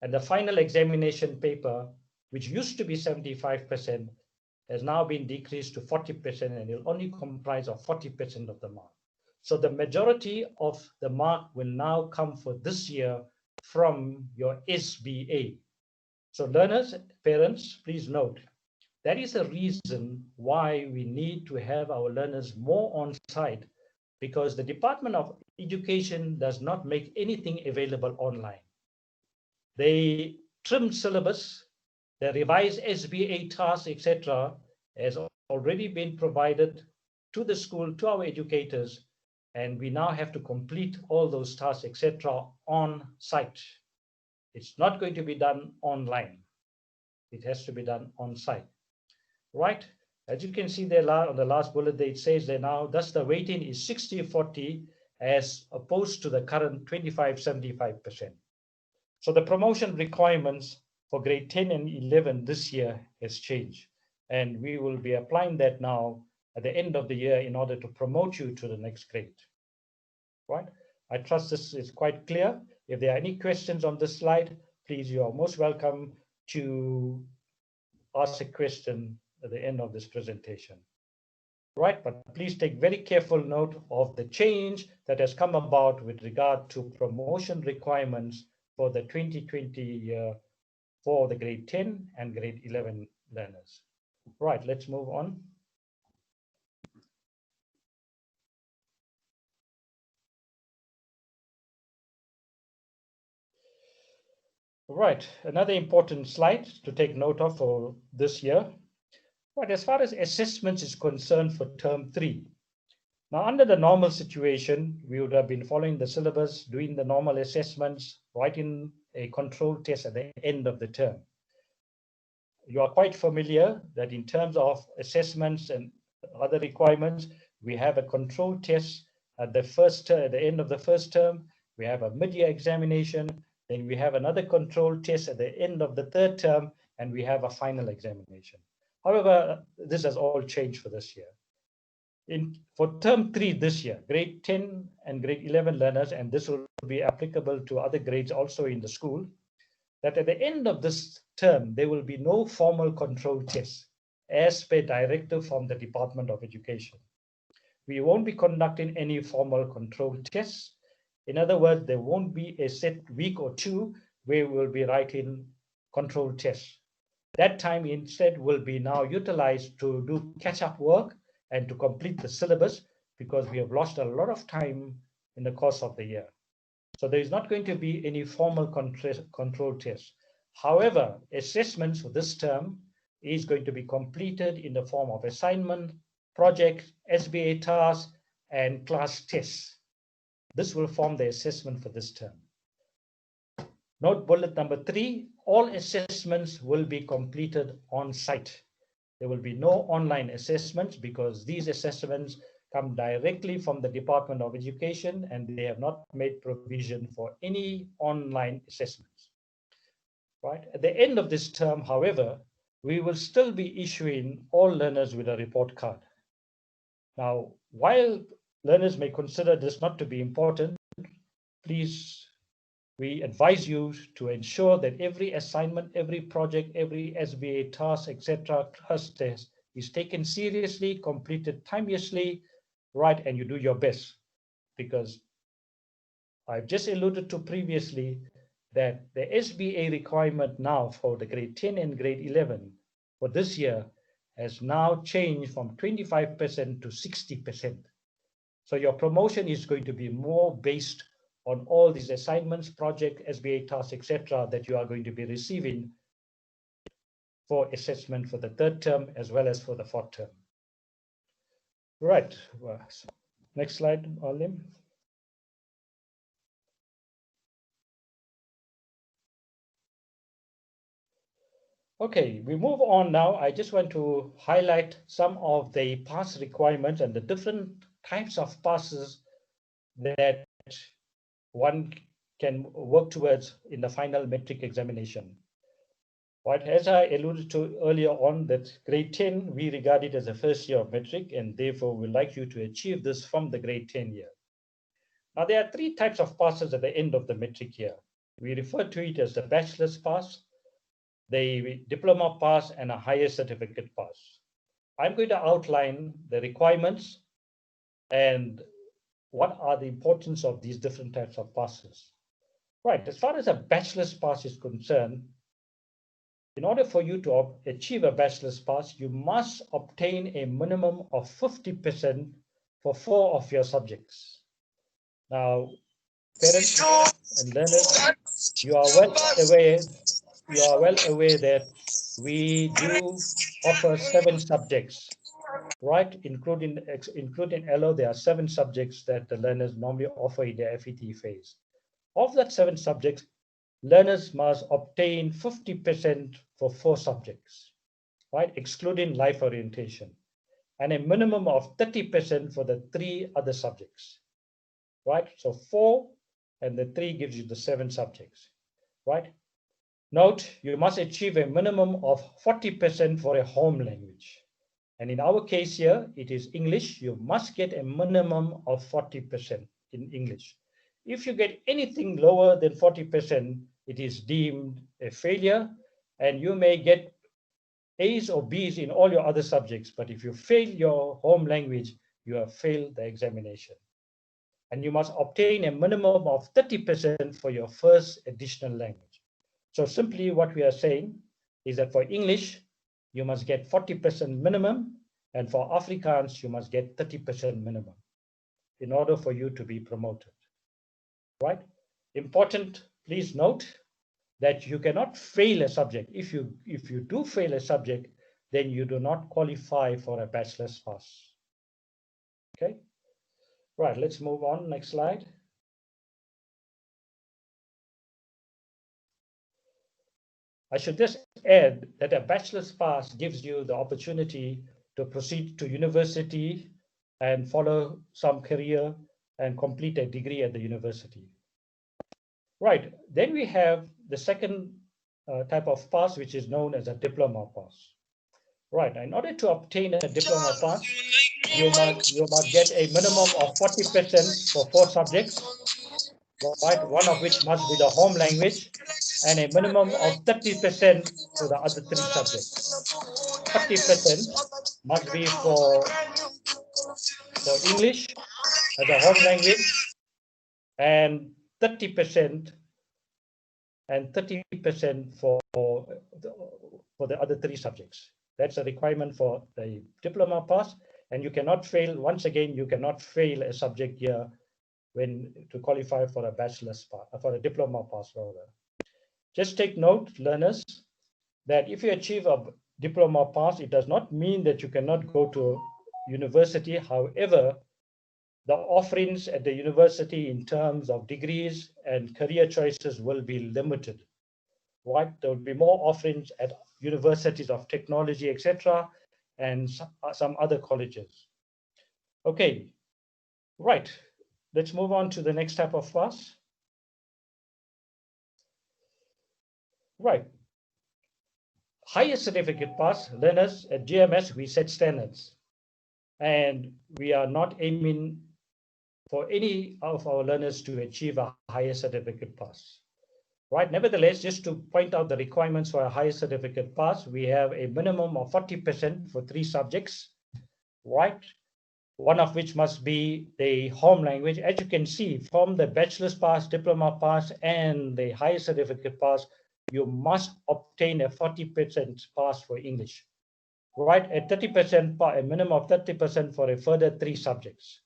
And the final examination paper, which used to be 75%, has now been decreased to 40% and will only comprise of 40% of the mark. So the majority of the mark will now come for this year from your SBA. So learners, parents, please note, that is a reason why we need to have our learners more on site, because the Department of Education does not make anything available online. They trim syllabus, the revised SBA tasks, etc., has already been provided to the school, to our educators, and we now have to complete all those tasks, etc., on site. It's not going to be done online. It has to be done on site, right? As you can see there on the last bullet, it says there now, thus the weighting is 60-40 as opposed to the current 25-75%. So the promotion requirements for grade 10 and 11 this year has changed. And we will be applying that now at the end of the year in order to promote you to the next grade, right? I trust this is quite clear. If there are any questions on this slide, please, you are most welcome to ask a question at the end of this presentation, right? But please take very careful note of the change that has come about with regard to promotion requirements for the 2020 year for the grade 10 and grade 11 learners. Right, let's move on. Right, another important slide to take note of for this year. Right, as far as assessments is concerned for term 3. Now, under the normal situation, we would have been following the syllabus, doing the normal assessments, writing a control test at the end of the term. You are quite familiar that in terms of assessments and other requirements, we have a control test at the end of the first term. We have a mid-year examination. Then we have another control test at the end of the third term, and we have a final examination. However, this has all changed for this year. For term 3 this year, grade 10 and grade 11 learners, and this will be applicable to other grades also in the school, that at the end of this term, there will be no formal control tests as per directive from the Department of Education. We won't be conducting any formal control tests. In other words, there won't be a set week or two where we'll be writing control tests. That time instead will be now utilized to do catch-up work and to complete the syllabus, because we have lost a lot of time in the course of the year. So there is not going to be any formal control tests. However, assessments for this term is going to be completed in the form of assignment, project, SBA tasks, and class tests. This will form the assessment for this term. Note bullet number 3, all assessments will be completed on site. There will be no online assessments because these assessments come directly from the Department of Education and they have not made provision for any online assessments. Right? At the end of this term, however, we will still be issuing all learners with a report card. Now, while learners may consider this not to be important, please, we advise you to ensure that every assignment, every project, every SBA task, etc., class test is taken seriously, completed timeously, right, and you do your best. Because I've just alluded to previously that the SBA requirement now for the grade 10 and grade 11 for this year has now changed from 25% to 60%. So your promotion is going to be more based on all these assignments, project, SBA tasks, etc., that you are going to be receiving for assessment for the third term as well as for the fourth term. Right. Next slide, Alim. Okay, we move on now. I just want to highlight some of the pass requirements and the different types of passes that one can work towards in the final metric examination. Right, as I alluded to earlier on, that grade 10, we regard it as the first year of metric, and therefore we'd like you to achieve this from the grade 10 year. Now, there are three types of passes at the end of the metric year. We refer to it as the bachelor's pass, the diploma pass, and a higher certificate pass. I'm going to outline the requirements and what are the importance of these different types of passes. Right, as far as a bachelor's pass is concerned, in order for you to achieve a bachelor's pass, you must obtain a minimum of 50% for 4 of your subjects. Now, parents and learners, you are well aware that we do offer 7 subjects, right? Including LO, there are 7 subjects that the learners normally offer in their FET phase. Of that 7 subjects, learners must obtain 50% for 4 subjects, right? Excluding life orientation, and a minimum of 30% for the 3 other subjects, right? So 4 and the 3 gives you the 7 subjects, right? Note, you must achieve a minimum of 40% for a home language. And in our case here, it is English. You must get a minimum of 40% in English. If you get anything lower than 40%, it is deemed a failure, and you may get A's or B's in all your other subjects. But if you fail your home language, you have failed the examination. And you must obtain a minimum of 30% for your first additional language. So simply what we are saying is that for English, you must get 40% minimum, and for Afrikaans, you must get 30% minimum in order for you to be promoted, right? Important, please note that you cannot fail a subject. If you do fail a subject, then you do not qualify for a bachelor's pass, okay? Right, let's move on, next slide. I should just add that a bachelor's pass gives you the opportunity to proceed to university and follow some career and complete a degree at the university. Right, then we have the second type of pass, which is known as a diploma pass. Right, in order to obtain a diploma pass, you must get a minimum of 40% for 4 subjects, right? One of which must be the home language, and a minimum of 30% for the other 3 subjects. 30% must be for English as a home language, and 30% for the other 3 subjects. That's a requirement for the diploma pass, and you cannot fail. Once again, you cannot fail a subject here to qualify for a bachelor's pass, for a diploma pass rather. Just take note, learners, that if you achieve a diploma pass, it does not mean that you cannot go to university. However, the offerings at the university in terms of degrees and career choices will be limited, right? There will be more offerings at universities of technology, etc., and some other colleges. Okay, right. Let's move on to the next type of pass. Right. Higher certificate pass, learners at JMS, we set standards, and we are not aiming for any of our learners to achieve a higher certificate pass, right? Nevertheless, just to point out the requirements for a higher certificate pass, we have a minimum of 40% for 3 subjects, right? One of which must be the home language. As you can see from the bachelor's pass, diploma pass, and the higher certificate pass, you must obtain a 40% pass for English, right? A 30%, a minimum of 30% for a further 3 subjects,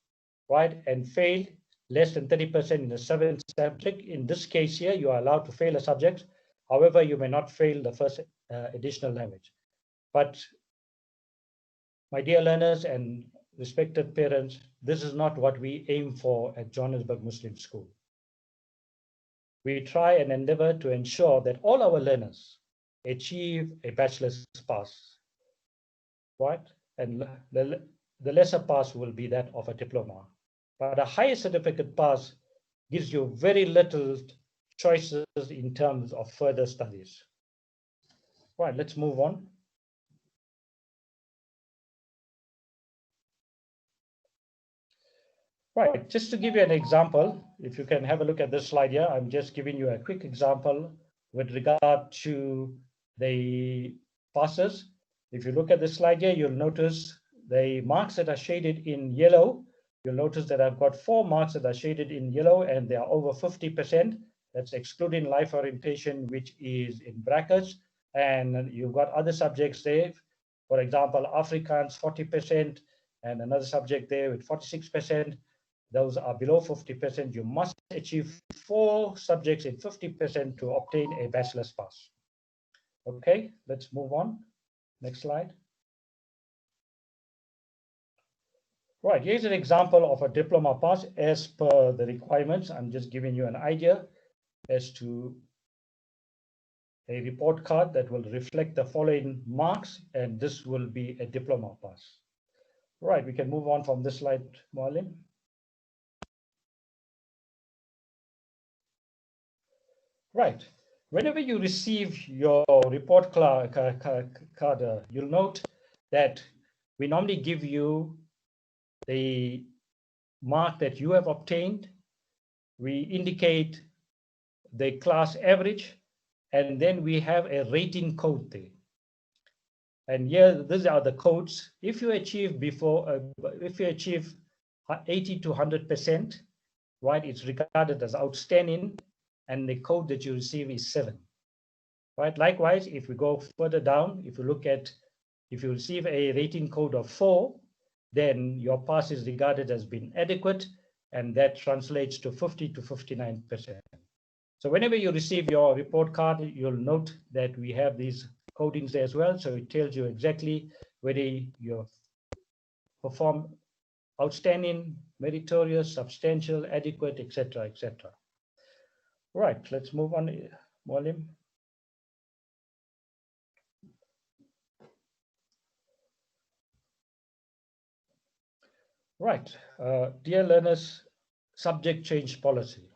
right? And fail less than 30% in the 7th subject. In this case here, you are allowed to fail a subject. However, you may not fail the first additional language. But my dear learners and respected parents, this is not what we aim for at Johannesburg Muslim School. We try and endeavor to ensure that all our learners achieve a bachelor's pass, right? And the lesser pass will be that of a diploma. But a higher certificate pass gives you very little choices in terms of further studies. Right, let's move on. Right, just to give you an example, if you can have a look at this slide here, I'm just giving you a quick example with regard to the passes. If you look at this slide here, you'll notice the marks that are shaded in yellow. You'll notice that I've got 4 marks that are shaded in yellow and they are over 50%. That's excluding life orientation, which is in brackets. And you've got other subjects there. For example, Afrikaans 40% and another subject there with 46%. Those are below 50%. You must achieve 4 subjects in 50% to obtain a bachelor's pass. Okay, let's move on. Next slide. Right, here's an example of a diploma pass as per the requirements. I'm just giving you an idea as to a report card that will reflect the following marks, and this will be a diploma pass. Right, we can move on from this slide, Mualim. Right. Whenever you receive your report card, you'll note that we normally give you the mark that you have obtained. We indicate the class average, and then we have a rating code there. And here, these are the codes. If you achieve if you achieve 80 to 100%, right, it's regarded as outstanding, and the code that you receive is 7. Right. Likewise, if we go further down, if you receive a rating code of 4, then your pass is regarded as being adequate, and that translates to 50 to 59%. So whenever you receive your report card, you'll note that we have these codings there as well. So it tells you exactly whether you perform outstanding, meritorious, substantial, adequate, etc., etc. Right, let's move on, Mualim. Right, dear learners, subject change policy.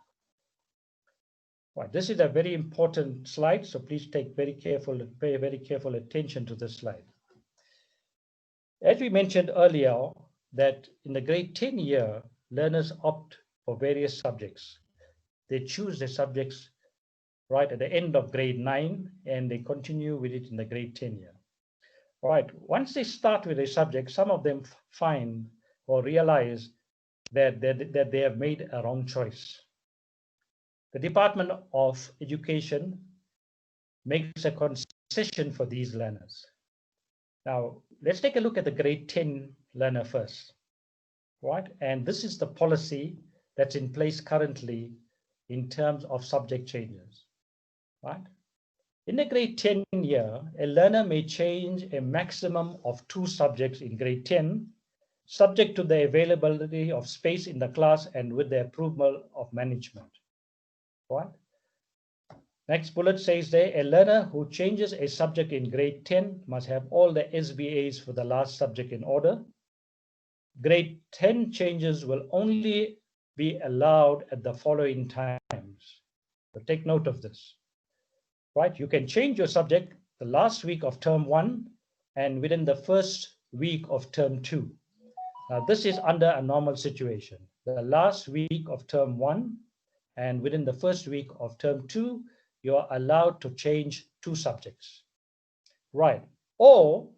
Right, this is a very important slide, so please pay very careful attention to this slide. As we mentioned earlier, that in the grade 10 year, learners opt for various subjects. They choose the subjects right at the end of grade 9, and they continue with it in the grade 10 year. Right, once they start with a subject, some of them find or realize that they have made a wrong choice. The Department of Education makes a concession for these learners. Now, let's take a look at the grade 10 learner first, right? And this is the policy that's in place currently in terms of subject changes, right? In the grade 10 year, a learner may change a maximum of 2 subjects in grade 10, subject to the availability of space in the class and with the approval of management. Right? Next bullet says there, a learner who changes a subject in grade 10 must have all the SBAs for the last subject in order. Grade 10 changes will only be allowed at the following times. So take note of this. Right? You can change your subject the last week of term 1 and within the first week of term 2. Now, this is under a normal situation. The last week of term 1 and within the first week of term 2, you are allowed to change 2 subjects. Right. Or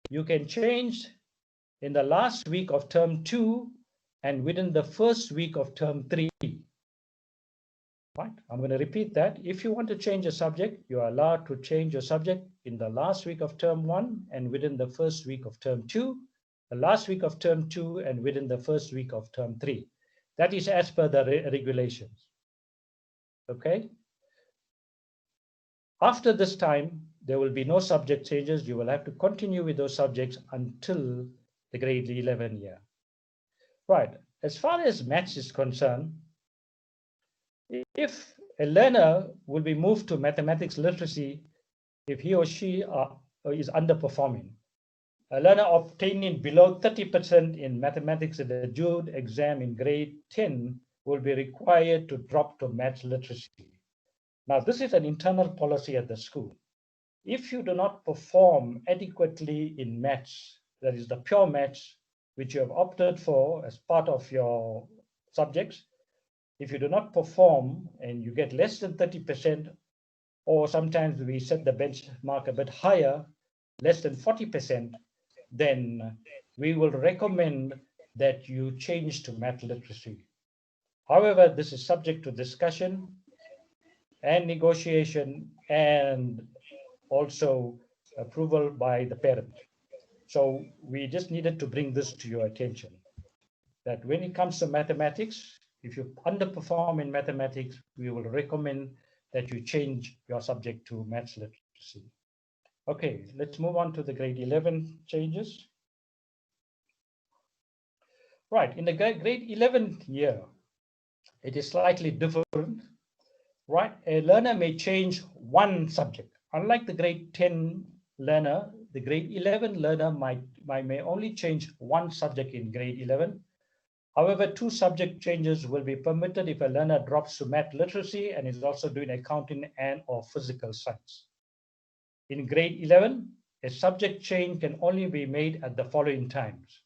you can change in the last week of term 2 and within the first week of term 3. Right. I'm going to repeat that. If you want to change a subject, you are allowed to change your subject in the last week of term 1 and within the first week of term 2, the last week of term 2 and within the first week of term 3. That is as per the regulations. Okay. After this time, there will be no subject changes. You will have to continue with those subjects until the grade 11 year. Right. As far as maths is concerned, if a learner will be moved to mathematics literacy, if he or she is underperforming, a learner obtaining below 30% in mathematics at the Jude exam in grade 10 will be required to drop to maths literacy. Now, this is an internal policy at the school. If you do not perform adequately in maths, that is the pure maths, which you have opted for as part of your subjects, if you do not perform and you get less than 30%, or sometimes we set the benchmark a bit higher, less than 40%, then we will recommend that you change to math literacy. However, this is subject to discussion and negotiation and also approval by the parent. So we just needed to bring this to your attention, that when it comes to mathematics, if you underperform in mathematics, we will recommend that you change your subject to maths literacy. Okay, let's move on to the grade 11 changes. Right, in the grade 11 year, it is slightly different, right? A learner may change one subject. Unlike the grade 10 learner, the grade 11 learner may only change one subject in grade 11. However, two subject changes will be permitted if a learner drops to math literacy and is also doing accounting and or physical science. In grade 11, a subject change can only be made at the following times.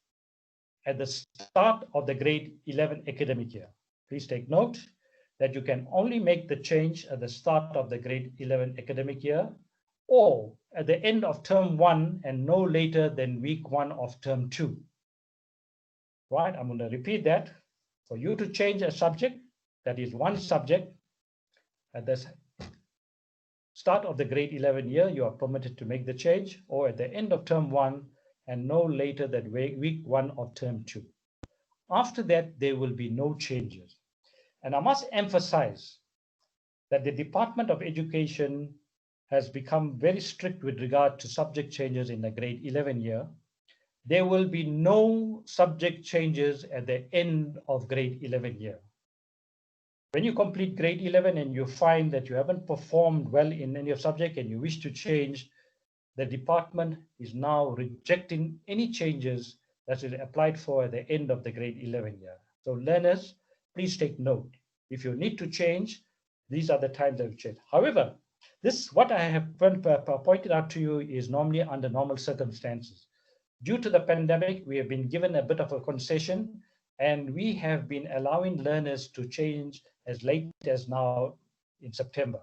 At the start of the grade 11 academic year. Please take note that you can only make the change at the start of the grade 11 academic year or at the end of term 1 and no later than week 1 of term 2. Right, I'm going to repeat that. For you to change a subject, that is one subject, at the start of the grade 11 year, you are permitted to make the change, or at the end of term 1 and no later than week 1 of term 2. After that, there will be no changes. And I must emphasize that the Department of Education has become very strict with regard to subject changes in the grade 11 year. There will be no subject changes at the end of grade 11 year. When you complete grade 11 and you find that you haven't performed well in any subject and you wish to change, the department is now rejecting any changes that is applied for at the end of the grade 11 year. So learners, please take note. If you need to change, these are the times that you change. However, this, what I have pointed out to you, is normally under normal circumstances. Due to the pandemic, we have been given a bit of a concession, and we have been allowing learners to change as late as now in September.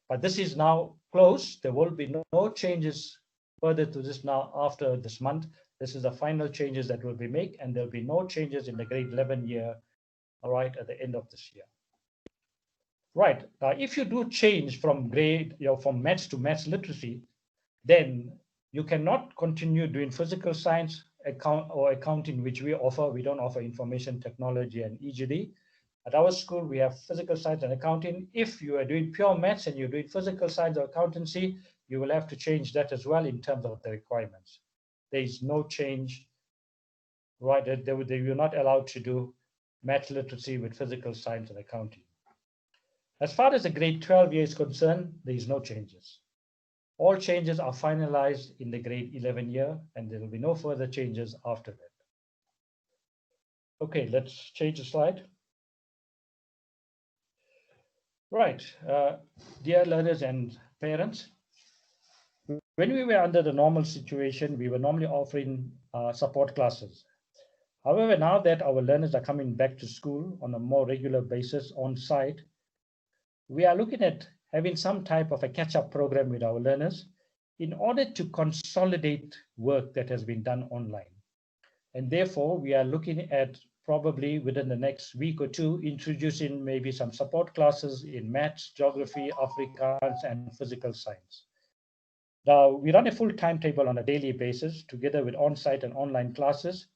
But this is now closed. There will be no changes further to this now after this month. This is the final changes that will be made, and there'll be no changes in the grade 11 year, all right, at the end of this year. Right, if you do change from grade, from maths to maths literacy, then you cannot continue doing physical science, accounting, which we offer. We don't offer information technology and EGD. At our school, we have physical science and accounting. If you are doing pure maths and you're doing physical science or accountancy, you will have to change that as well in terms of the requirements. There is no change, right? You're not allowed to do math literacy with physical science and accounting. As far as the grade 12 year is concerned, there is no changes. All changes are finalized in the grade 11 year, and there will be no further changes after that. Okay, let's change the slide. Right, dear learners and parents, when we were under the normal situation, we were normally offering support classes. However, now that our learners are coming back to school on a more regular basis on site, we are looking at having some type of a catch-up program with our learners in order to consolidate work that has been done online. And therefore, we are looking at probably within the next week or two, introducing maybe some support classes in maths, geography, Afrikaans, and physical science. Now, we run a full timetable on a daily basis together with on-site and online classes.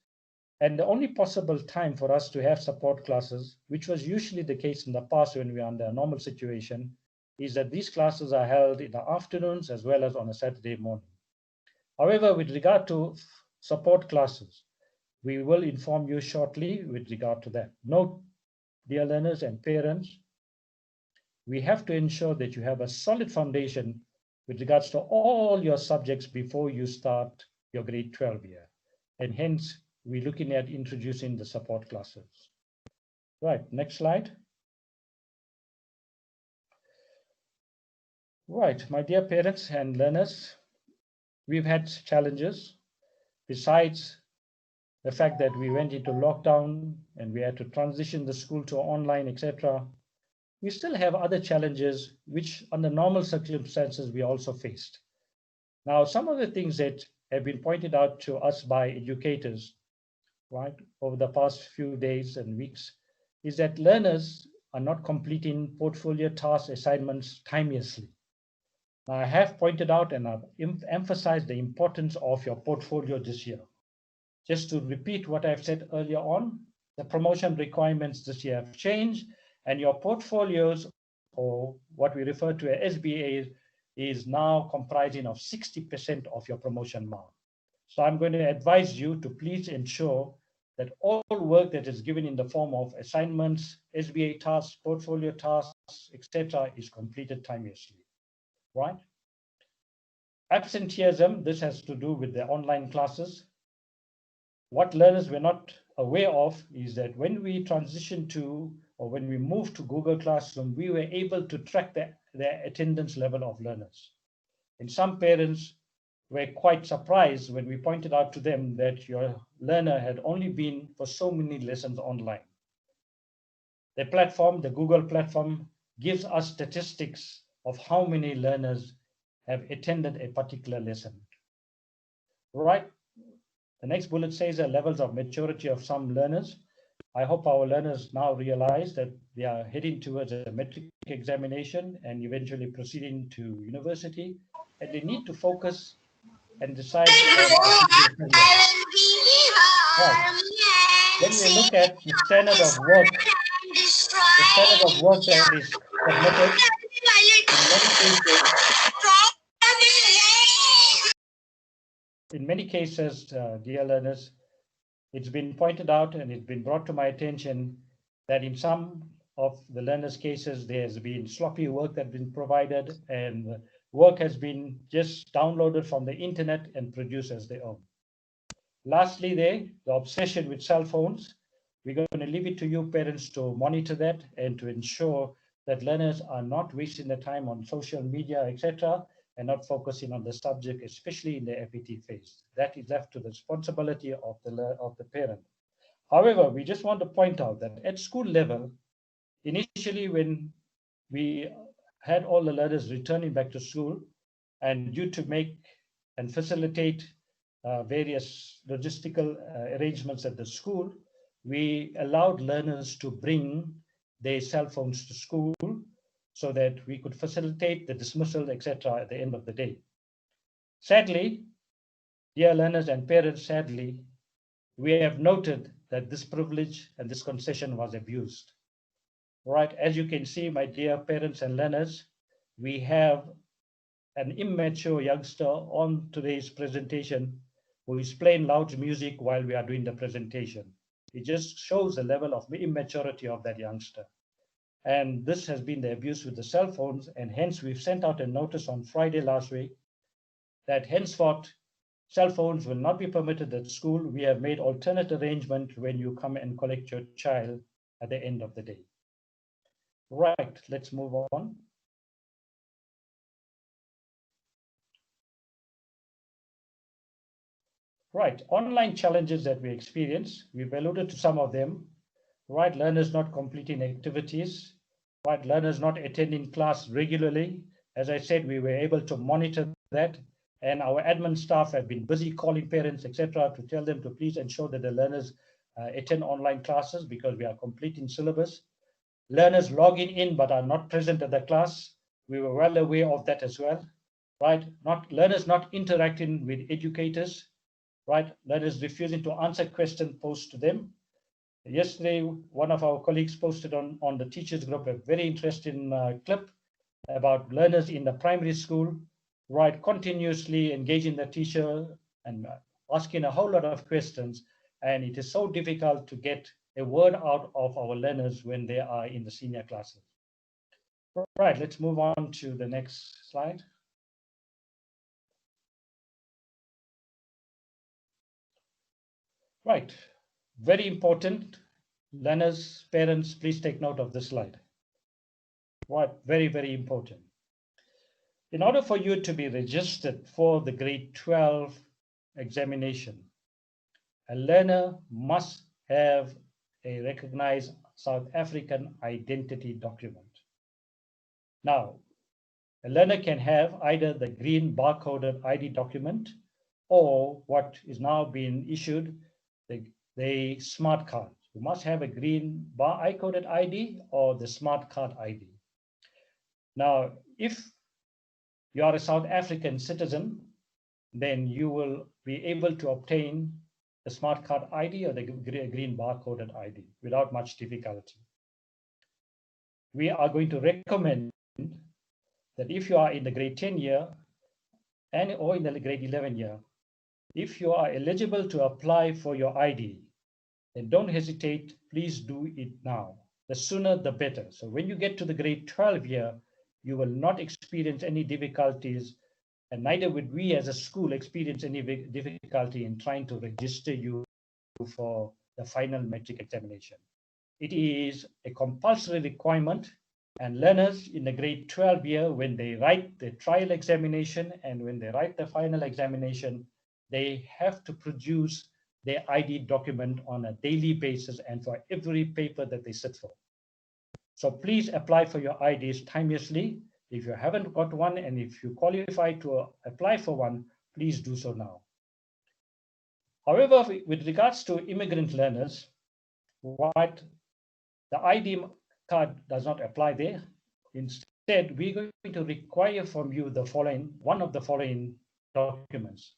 And the only possible time for us to have support classes, which was usually the case in the past when we were under a normal situation, is that these classes are held in the afternoons as well as on a Saturday morning. However, with regard to support classes, we will inform you shortly with regard to that. Note, dear learners and parents, we have to ensure that you have a solid foundation with regards to all your subjects before you start your grade 12 year. And hence, we're looking at introducing the support classes. Right, next slide. Right, my dear parents and learners, we've had challenges. Besides the fact that we went into lockdown and we had to transition the school to online, etc., we still have other challenges which under normal circumstances we also faced. Now, some of the things that have been pointed out to us by educators, right, over the past few days and weeks, is that learners are not completing portfolio task assignments timeously. Now, I have pointed out and I've emphasized the importance of your portfolio this year. Just to repeat what I've said earlier on, the promotion requirements this year have changed, and your portfolios, or what we refer to as SBA, is now comprising of 60% of your promotion mark. So I'm going to advise you to please ensure that all work that is given in the form of assignments, SBA tasks, portfolio tasks, etc., is completed timeously, right? Absenteeism, this has to do with the online classes. What learners were not aware of is that when we transitioned to, or when we moved to Google Classroom, we were able to track the attendance level of learners. And some parents were quite surprised when we pointed out to them that your learner had only been for so many lessons online. The platform, the Google platform, gives us statistics of how many learners have attended a particular lesson. Right? The next bullet says the levels of maturity of some learners. I hope our learners now realize that they are heading towards a metric examination and eventually proceeding to university, and they need to focus and decide on achieving career. Right. When we look at the standard of work that is submitted, in many cases, dear learners, it's been pointed out and it's been brought to my attention that in some of the learners' cases, there's been sloppy work that's been provided and work has been just downloaded from the internet and produced as their own. Lastly, the obsession with cell phones. We're going to leave it to you parents to monitor that and to ensure that learners are not wasting their time on social media, etc., and not focusing on the subject, especially in the FET phase. That is left to the responsibility of the parent. However, we just want to point out that at school level, initially when we had all the learners returning back to school, and due to make and facilitate various logistical arrangements at the school, we allowed learners to bring their cell phones to school so that we could facilitate the dismissal, etc., at the end of the day. Sadly, dear learners and parents, sadly, we have noted that this privilege and this concession was abused. Right, as you can see, my dear parents and learners, we have an immature youngster on today's presentation who is playing loud music while we are doing the presentation. It just shows the level of immaturity of that youngster. And this has been the abuse with the cell phones, and hence we've sent out a notice on Friday last week that henceforth cell phones will not be permitted at school. We have made alternate arrangement when you come and collect your child at the end of the day. Right, let's move on. Right, online challenges that we experience, we've alluded to some of them. Right, learners not completing activities, right, learners not attending class regularly. As I said, we were able to monitor that, and our admin staff have been busy calling parents, etc., to tell them to please ensure that the learners attend online classes because we are completing syllabus. Learners logging in but are not present at the class. We were well aware of that as well, right? Learners not interacting with educators, right? Learners refusing to answer questions posed to them. Yesterday, one of our colleagues posted on the teachers group a very interesting clip about learners in the primary school, right, continuously engaging the teacher and asking a whole lot of questions. And it is so difficult to get a word out of our learners when they are in the senior classes. Right, let's move on to the next slide. Right, very important. Learners, parents, please take note of this slide. Right, very, very important. In order for you to be registered for the grade 12 examination, a learner must have a recognized South African identity document. Now, a learner can have either the green barcoded ID document or what is now being issued, the smart card. You must have a green barcoded ID or the smart card ID. Now, if you are a South African citizen, then you will be able to obtain the smart card ID or the green barcoded ID without much difficulty. We are going to recommend that if you are in the grade 10 year or in the grade 11 year, if you are eligible to apply for your ID, then don't hesitate, please do it now. The sooner the better. So when you get to the grade 12 year, you will not experience any difficulties, and neither would we as a school experience any difficulty in trying to register you for the final matric examination. It is a compulsory requirement, and learners in the grade 12 year, when they write the trial examination and when they write the final examination, they have to produce their ID document on a daily basis and for every paper that they sit for. So please apply for your IDs timeously. If you haven't got one and if you qualify to apply for one, please do so now. However, with regards to immigrant learners, what the ID card does not apply there. Instead, we're going to require from you the following, one of the following documents.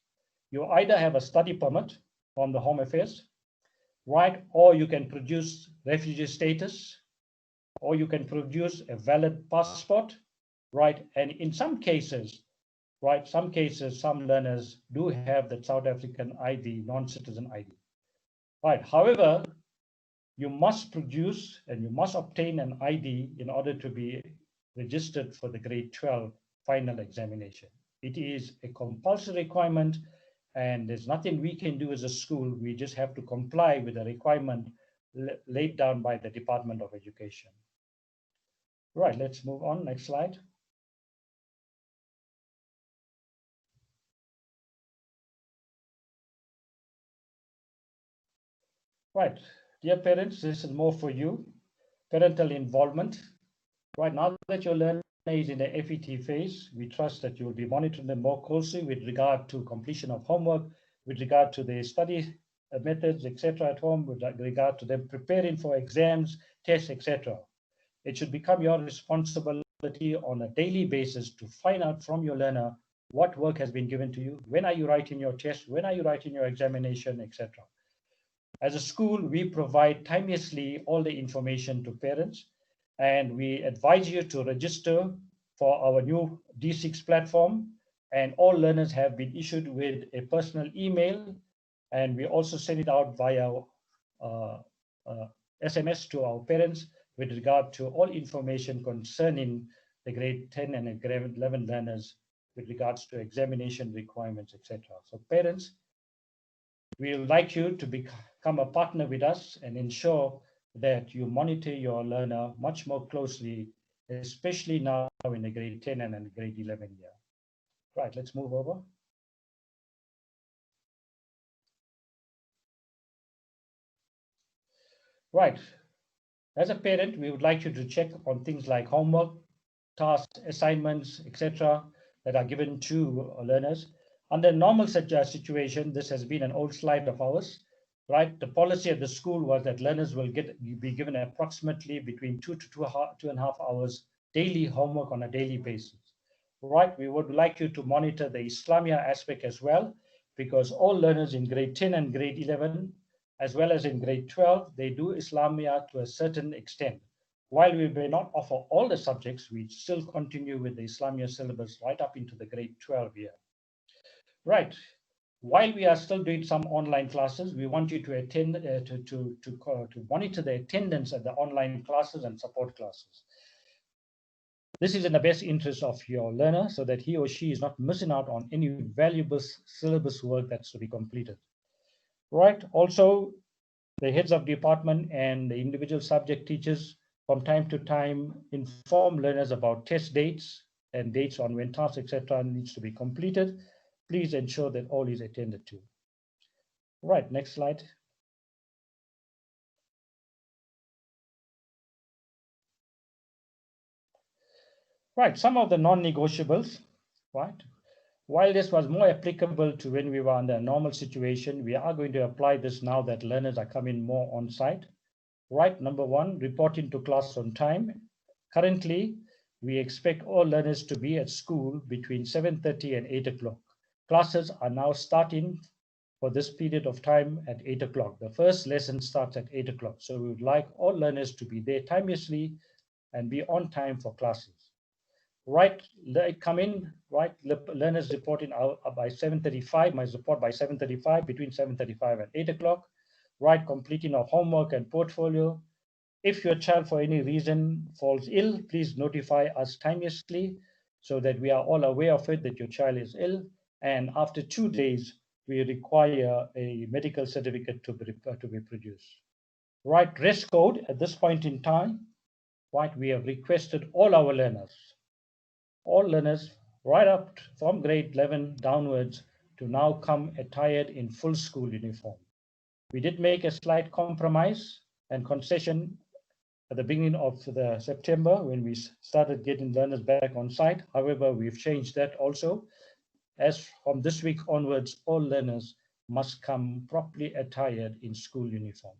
You either have a study permit from the Home Affairs, right? Or you can produce refugee status, or you can produce a valid passport, right? And in some cases, right, some learners do have the South African ID, non-citizen ID, right? However, you must produce and you must obtain an ID in order to be registered for the grade 12 final examination. It is a compulsory requirement, and there's nothing we can do as a school. We just have to comply with the requirement laid down by the Department of Education. Right, let's move on. Next slide. Right, dear parents, this is more for you. Parental involvement. Right, now that your learner is in the FET phase, we trust that you will be monitoring them more closely with regard to completion of homework, with regard to their study methods, etc. at home, with regard to them preparing for exams, tests, etc. It should become your responsibility on a daily basis to find out from your learner what work has been given to you, when are you writing your test, when are you writing your examination, etc. As a school, we provide timeously all the information to parents, and we advise you to register for our new D6 platform, and all learners have been issued with a personal email, and we also send it out via SMS to our parents with regard to all information concerning the grade 10 and grade 11 learners with regards to examination requirements, etc. So parents, we would like you to become a partner with us and ensure that you monitor your learner much more closely, especially now in the grade 10 and the grade 11 year. Right, let's move over. Right, as a parent, we would like you to check on things like homework, tasks, assignments, etc. that are given to learners. Under normal situation, this has been an old slide of ours, right? The policy at the school was that learners will be given approximately between 2 to 2.5 hours daily homework on a daily basis, right? We would like you to monitor the Islamia aspect as well, because all learners in grade 10 and grade 11, as well as in grade 12, they do Islamia to a certain extent. While we may not offer all the subjects, we still continue with the Islamia syllabus right up into the grade 12 year. Right. While we are still doing some online classes, we want you to attend, to monitor the attendance at the online classes and support classes. This is in the best interest of your learner so that he or she is not missing out on any valuable syllabus work that's to be completed. Right. Also, the heads of department and the individual subject teachers from time to time inform learners about test dates and dates on when tasks, etc., needs to be completed. Please ensure that all is attended to. Right, next slide. Right, some of the non-negotiables, right? While this was more applicable to when we were under a normal situation, we are going to apply this now that learners are coming more on site. Right, number one, reporting to class on time. Currently, we expect all learners to be at school between 7:30 and 8 o'clock. Classes are now starting for this period of time at 8 o'clock. The first lesson starts at 8 o'clock. So we would like all learners to be there timeously and be on time for classes. Right, come in, right, learners reporting out by 7:35, must report by 7:35, between 7:35 and 8 o'clock. Right, completing of homework and portfolio. If your child for any reason falls ill, please notify us timeously so that we are all aware of it, that your child is ill. And after 2 days, we require a medical certificate to be produced. Right, dress code at this point in time, right, we have requested all our learners, right up from grade 11 downwards to now come attired in full school uniform. We did make a slight compromise and concession at the beginning of the September when we started getting learners back on site. However, we've changed that also. As from this week onwards, all learners must come properly attired in school uniform.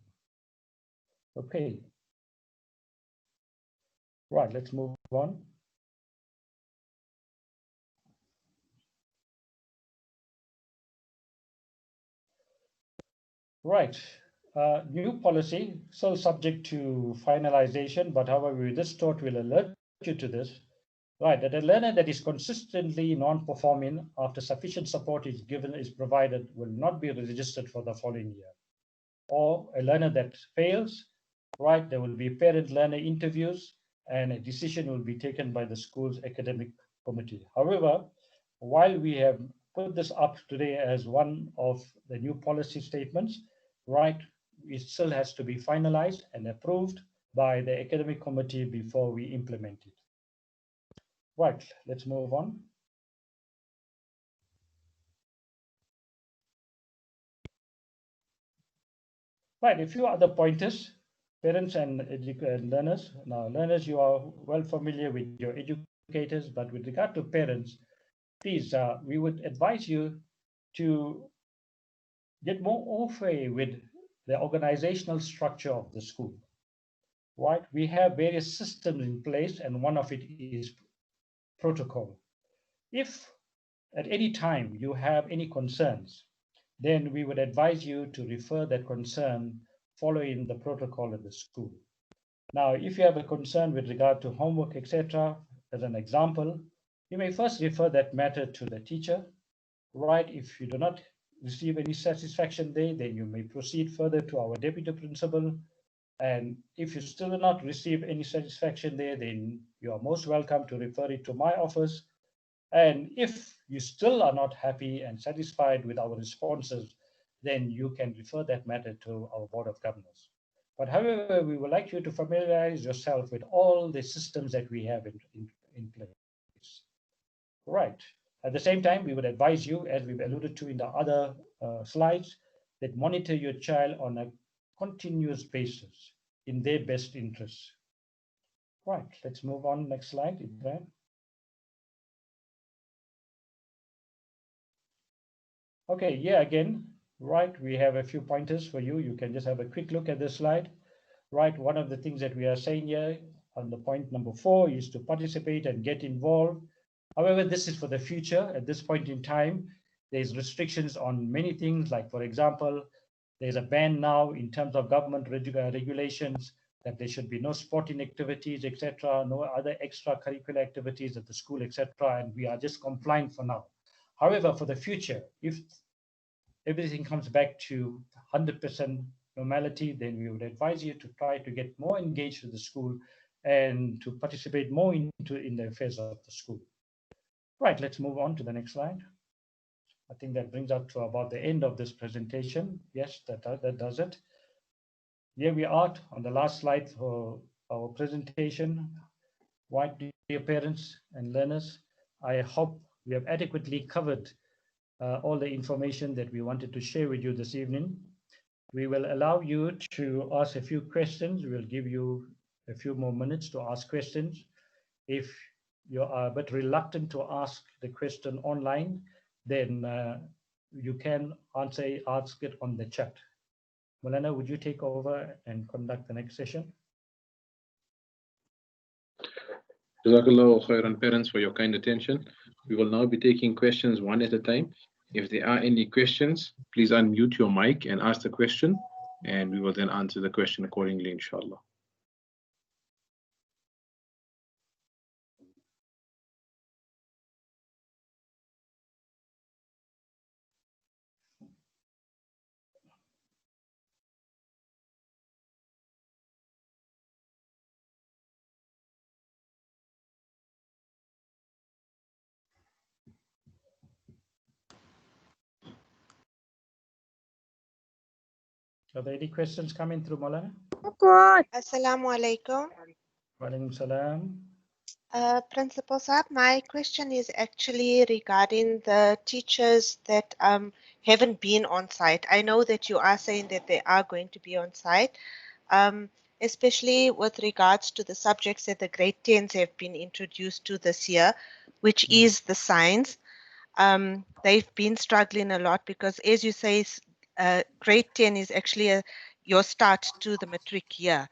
Okay. Right, let's move on. Right. New policy, still subject to finalization, but however, this thought will alert you to this. Right, that a learner that is consistently non-performing after sufficient support is provided will not be registered for the following year. Or a learner that fails, right, there will be parent-learner interviews and a decision will be taken by the school's academic committee. However, while we have put this up today as one of the new policy statements, right, it still has to be finalized and approved by the academic committee before we implement it. Right, let's move on. Right, a few other pointers, parents and learners. Now, learners, you are well familiar with your educators, but with regard to parents, please, we would advise you to get more au fait with the organizational structure of the school. Right, we have various systems in place, and one of it is protocol. If at any time you have any concerns, then we would advise you to refer that concern following the protocol of the school. Now, if you have a concern with regard to homework, etc., as an example, you may first refer that matter to the teacher, right? If you do not receive any satisfaction there, then you may proceed further to our deputy principal. And if you still do not receive any satisfaction there, then you are most welcome to refer it to my office. And if you still are not happy and satisfied with our responses, then you can refer that matter to our Board of Governors. But however, we would like you to familiarize yourself with all the systems that we have in place. Right. At the same time, we would advise you, as we've alluded to in the other slides, that monitor your child on a continuous basis in their best interests. Right, let's move on. Next slide, Ibrahim. Okay, yeah, again, right, we have a few pointers for you. You can just have a quick look at this slide. Right, one of the things that we are saying here on the point number 4 is to participate and get involved. However, this is for the future. At this point in time, there's restrictions on many things, like, for example, there's a ban now in terms of government regulations that there should be no sporting activities, etc., no other extracurricular activities at the school, etc., and we are just complying for now. However, for the future, if everything comes back to 100% normality, then we would advise you to try to get more engaged with the school and to participate more in the affairs of the school. Right, let's move on to the next slide. I think that brings us to about the end of this presentation. Yes, that does it. Here we are on the last slide for our presentation. Right, dear parents and learners, I hope we have adequately covered all the information that we wanted to share with you this evening. We will allow you to ask a few questions. We'll give you a few more minutes to ask questions. If you are a bit reluctant to ask the question online, then you can ask it on the chat. Maulana, would you take over and conduct the next session? Jazakallahu khairan, parents, for your kind attention. We will now be taking questions one at a time. If there are any questions, please unmute your mic and ask the question, and we will then answer the question accordingly, inshallah. Are there any questions coming through, Maulana? Assalamu alaikum. Wa alaikum salam. Principal Saab, my question is actually regarding the teachers that haven't been on site. I know that you are saying that they are going to be on site, especially with regards to the subjects that the grade 10s have been introduced to this year, which is the science. They've been struggling a lot because, as you say, grade 10 is actually your start to the matric year.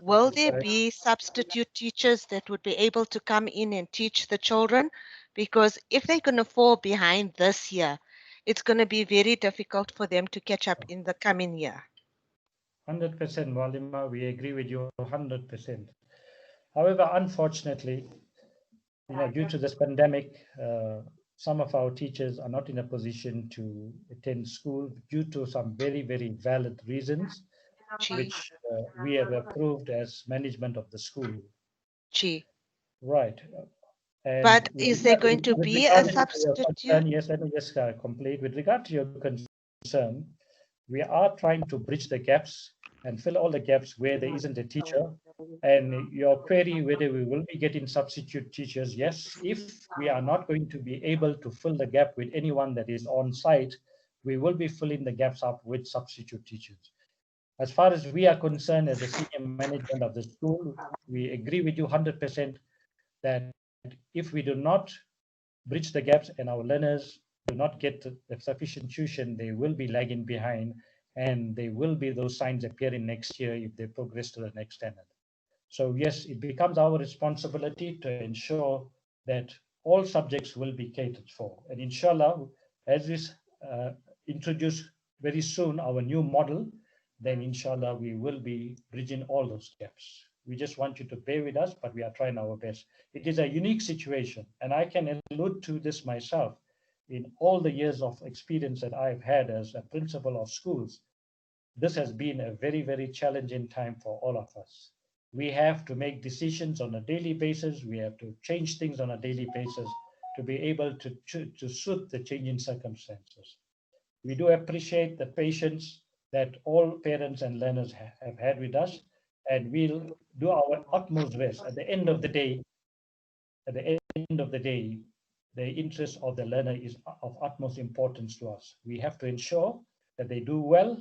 Will there be substitute teachers that would be able to come in and teach the children? Because if they're going to fall behind this year, it's going to be very difficult for them to catch up in the coming year. 100%, Walima, we agree with you 100%. However, unfortunately, due to this pandemic, some of our teachers are not in a position to attend school due to some very, very valid reasons, which we have approved as management of the school. Right. And but is there going to be a substitute? Yes, let me just complete. With regard to your concern, we are trying to bridge the gaps and fill all the gaps where there isn't a teacher. And your query whether we will be getting substitute teachers, yes, if we are not going to be able to fill the gap with anyone that is on site, we will be filling the gaps up with substitute teachers. As far as we are concerned as the senior management of the school, we agree with you 100% that if we do not bridge the gaps and our learners do not get the sufficient tuition, they will be lagging behind, and there will be those signs appearing next year if they progress to the next standard. So yes, it becomes our responsibility to ensure that all subjects will be catered for. And inshallah, as we introduce very soon our new model, then inshallah we will be bridging all those gaps. We just want you to bear with us, but we are trying our best. It is a unique situation, and I can allude to this myself. In all the years of experience that I've had as a principal of schools, this has been a very, very challenging time for all of us. We have to make decisions on a daily basis. We have to change things on a daily basis to be able to suit the changing circumstances. We do appreciate the patience that all parents and learners have had with us, and we'll do our utmost best. At the end of the day, the interest of the learner is of utmost importance to us. We have to ensure that they do well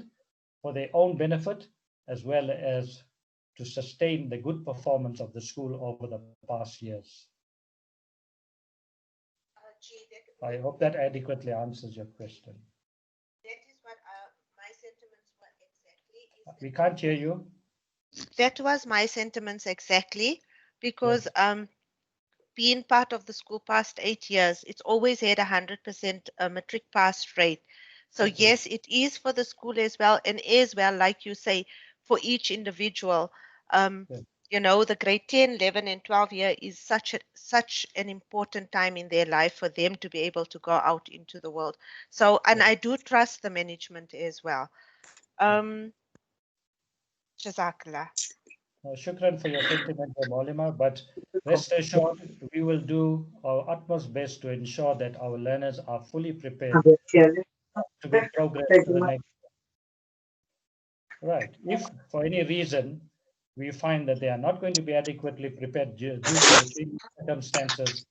for their own benefit, as well as to sustain the good performance of the school over the past years. I hope that adequately answers your question. That is what my sentiments were exactly. We can't hear you. That was my sentiments exactly, because being part of the school past 8 years, it's always had 100% matric pass rate. So yes, it is for the school as well, and as well, like you say, for each individual. You know, the grade 10, 11, and 12 year is such an important time in their life for them to be able to go out into the world. So, and I do trust the management as well. Jazakallah. Shukran for your sentiment, Maulima, but rest assured, we will do our utmost best to ensure that our learners are fully prepared to make progress to the next. Right. If for any reason we find that they are not going to be adequately prepared due to the changing circumstances,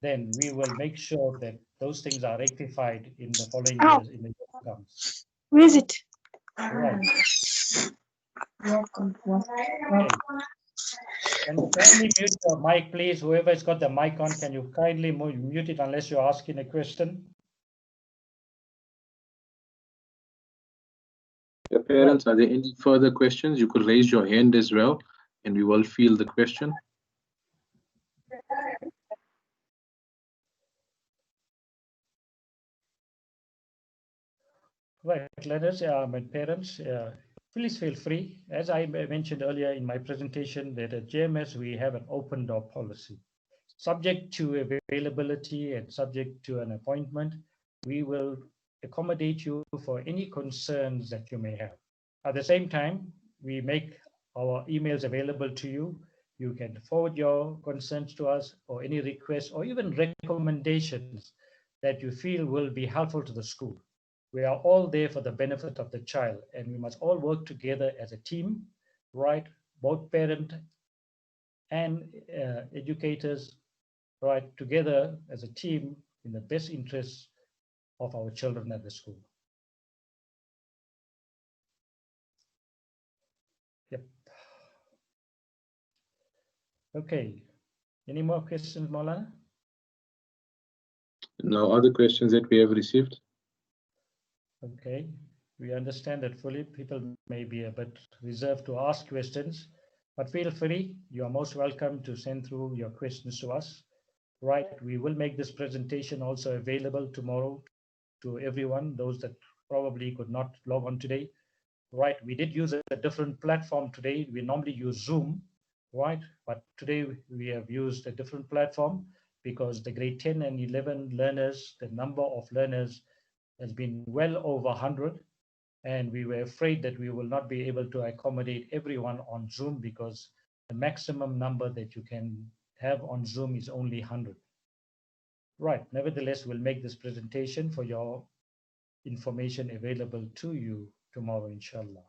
then we will make sure that those things are rectified in the following years, in the year to come. Where is it? Right. Okay. Can you kindly mute your mic, please? Whoever's got the mic on, can you kindly mute it unless you're asking a question? Your parents, are there any further questions? You could raise your hand as well, and we will field the question. Right, learners and parents, please feel free. As I mentioned earlier in my presentation, that at JMS we have an open door policy. Subject to availability and subject to an appointment, we will accommodate you for any concerns that you may have. At the same time, we make our emails available to you. You can forward your concerns to us, or any requests or even recommendations that you feel will be helpful to the school. We are all there for the benefit of the child, and we must all work together as a team, right? Both parent and educators, right, together as a team in the best interests of our children at the school. Yep. Okay. Any more questions, Maulana? No other questions that we have received. Okay. We understand that fully. People may be a bit reserved to ask questions, but feel free. You are most welcome to send through your questions to us. Right. We will make this presentation also available tomorrow to everyone, those that probably could not log on today. Right. We did use a different platform today. We normally use Zoom, right? But today we have used a different platform because the grade 10 and 11 learners, the number of learners has been well over 100. And we were afraid that we will not be able to accommodate everyone on Zoom because the maximum number that you can have on Zoom is only 100. Right. Nevertheless, we'll make this presentation for your information available to you tomorrow, inshallah.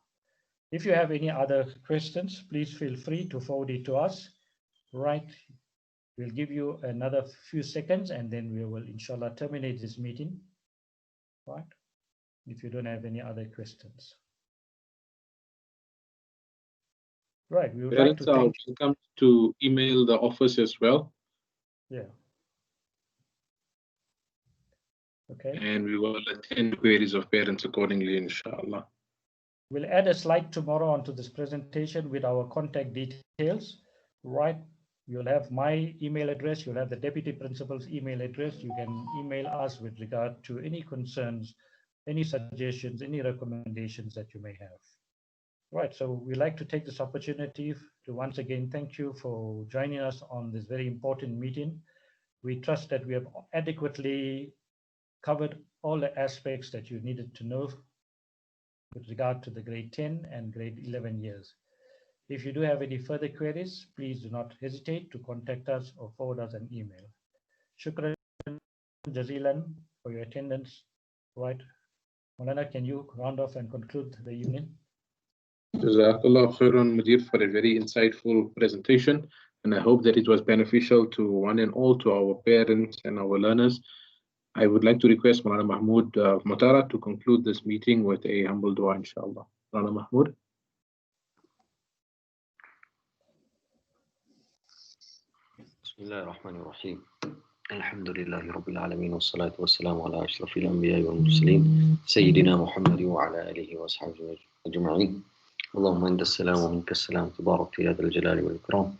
If you have any other questions, please feel free to forward it to us. Right. We'll give you another few seconds and then we will, inshallah, terminate this meeting. Right. If you don't have any other questions. Right. We would like to thank you. Welcome to email the office as well. Yeah. Okay. And we will attend queries of parents accordingly, inshallah. We'll add a slide tomorrow onto this presentation with our contact details. Right. You'll have my email address. You'll have the deputy principal's email address. You can email us with regard to any concerns, any suggestions, any recommendations that you may have. Right. So we'd like to take this opportunity to once again thank you for joining us on this very important meeting. We trust that we have adequately covered all the aspects that you needed to know with regard to the grade 10 and grade 11 years. If you do have any further queries, please do not hesitate to contact us or forward us an email. Shukran jazilan for your attendance. Right. Maulana, can you round off and conclude the evening? Jazakallah khairan, Mudir, for a very insightful presentation. And I hope that it was beneficial to one and all, to our parents and our learners. I would like to request Maulana Mahmoud Matara to conclude this meeting with a humble dua, inshallah. Maulana Mahmoud. بسم الله الرحمن الرحيم الحمد لله رب العالمين والصلاة والسلام على أشرف الأنبياء والمرسلين سيدنا محمد وعلى آله وأصحابه أجمعين اللهم أنت السلام ومنك السلام تبارك يا ذا الجلال والإكرام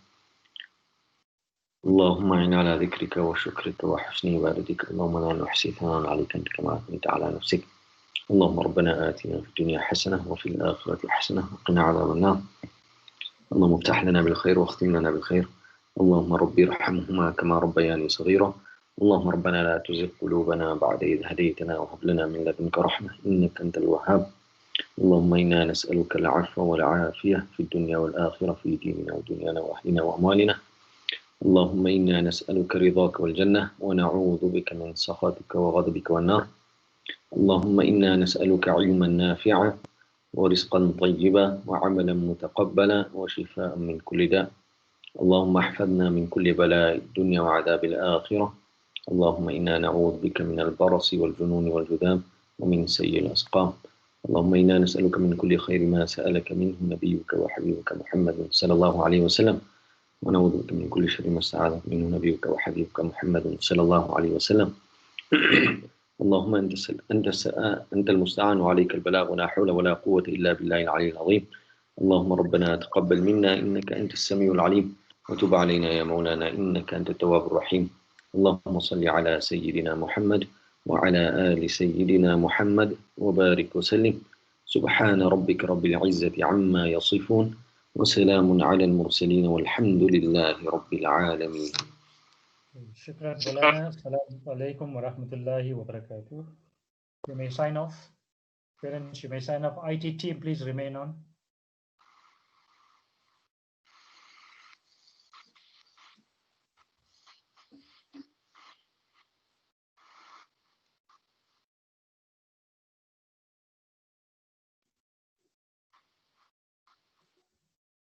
اللهم أعنا على ذكرك وشكرك وحسن عبادتك اللهم لا نحصي ثناء عليك أنت كما أثنيت على نفسك اللهم ربنا آتنا في الدنيا حسنة وفي الآخرة حسنة وقنا عذاب النار اللهم افتح لنا بالخير واختم لنا بالخير اللهم ربي ارحمهما كما ربياني صغيرا اللهم ربنا لا تزغ قلوبنا بعد إذ هديتنا وهب لنا من لدنك رحمة إنك أنت الوهاب اللهم إنا نسألك العفو والعافية في الدنيا والآخرة في ديننا ودنيانا وأهلنا وأموالنا اللهم إنا نسألك رضاك والجنة ونعوذ بك من سخطك وغضبك والنار اللهم إنا نسألك علما نافعا ورزقا طيبا وعملا متقبلا وشفاء من كل داء اللهم احفظنا من كل بلاء الدنيا وعذاب الآخرة اللهم إنا نعوذ بك من البرص والجنون والجذام ومن سيء الأسقام. اللهم إنا نسألك من كل خير ما سألك منه نبيك وحبيبك محمد صلى الله عليه وسلم، ونعوذ بك من كل شر ما استعاذك منه نبيك وحبيبك محمد صلى الله عليه وسلم. اللهم أنت المستعان وعليك البلاغ، ولا حول ولا قوة إلا بالله العلي العظيم. اللهم ربنا تقبل منا إنك أنت السميع العليم، وتب علينا يا مولانا إنك أنت التواب الرحيم. اللهم صل على سيدنا محمد وعلى آل سيدنا محمد وبارك وسلم. سبحان ربك رب العزة عما يصفون، وسلام على المرسلين، والحمد لله رب العالمين. Shukran, Maulana. Assalamu alaikum wa rahmatullahi wa barakatuh. You may sign off. Parents, you may sign off. IT team, please remain on.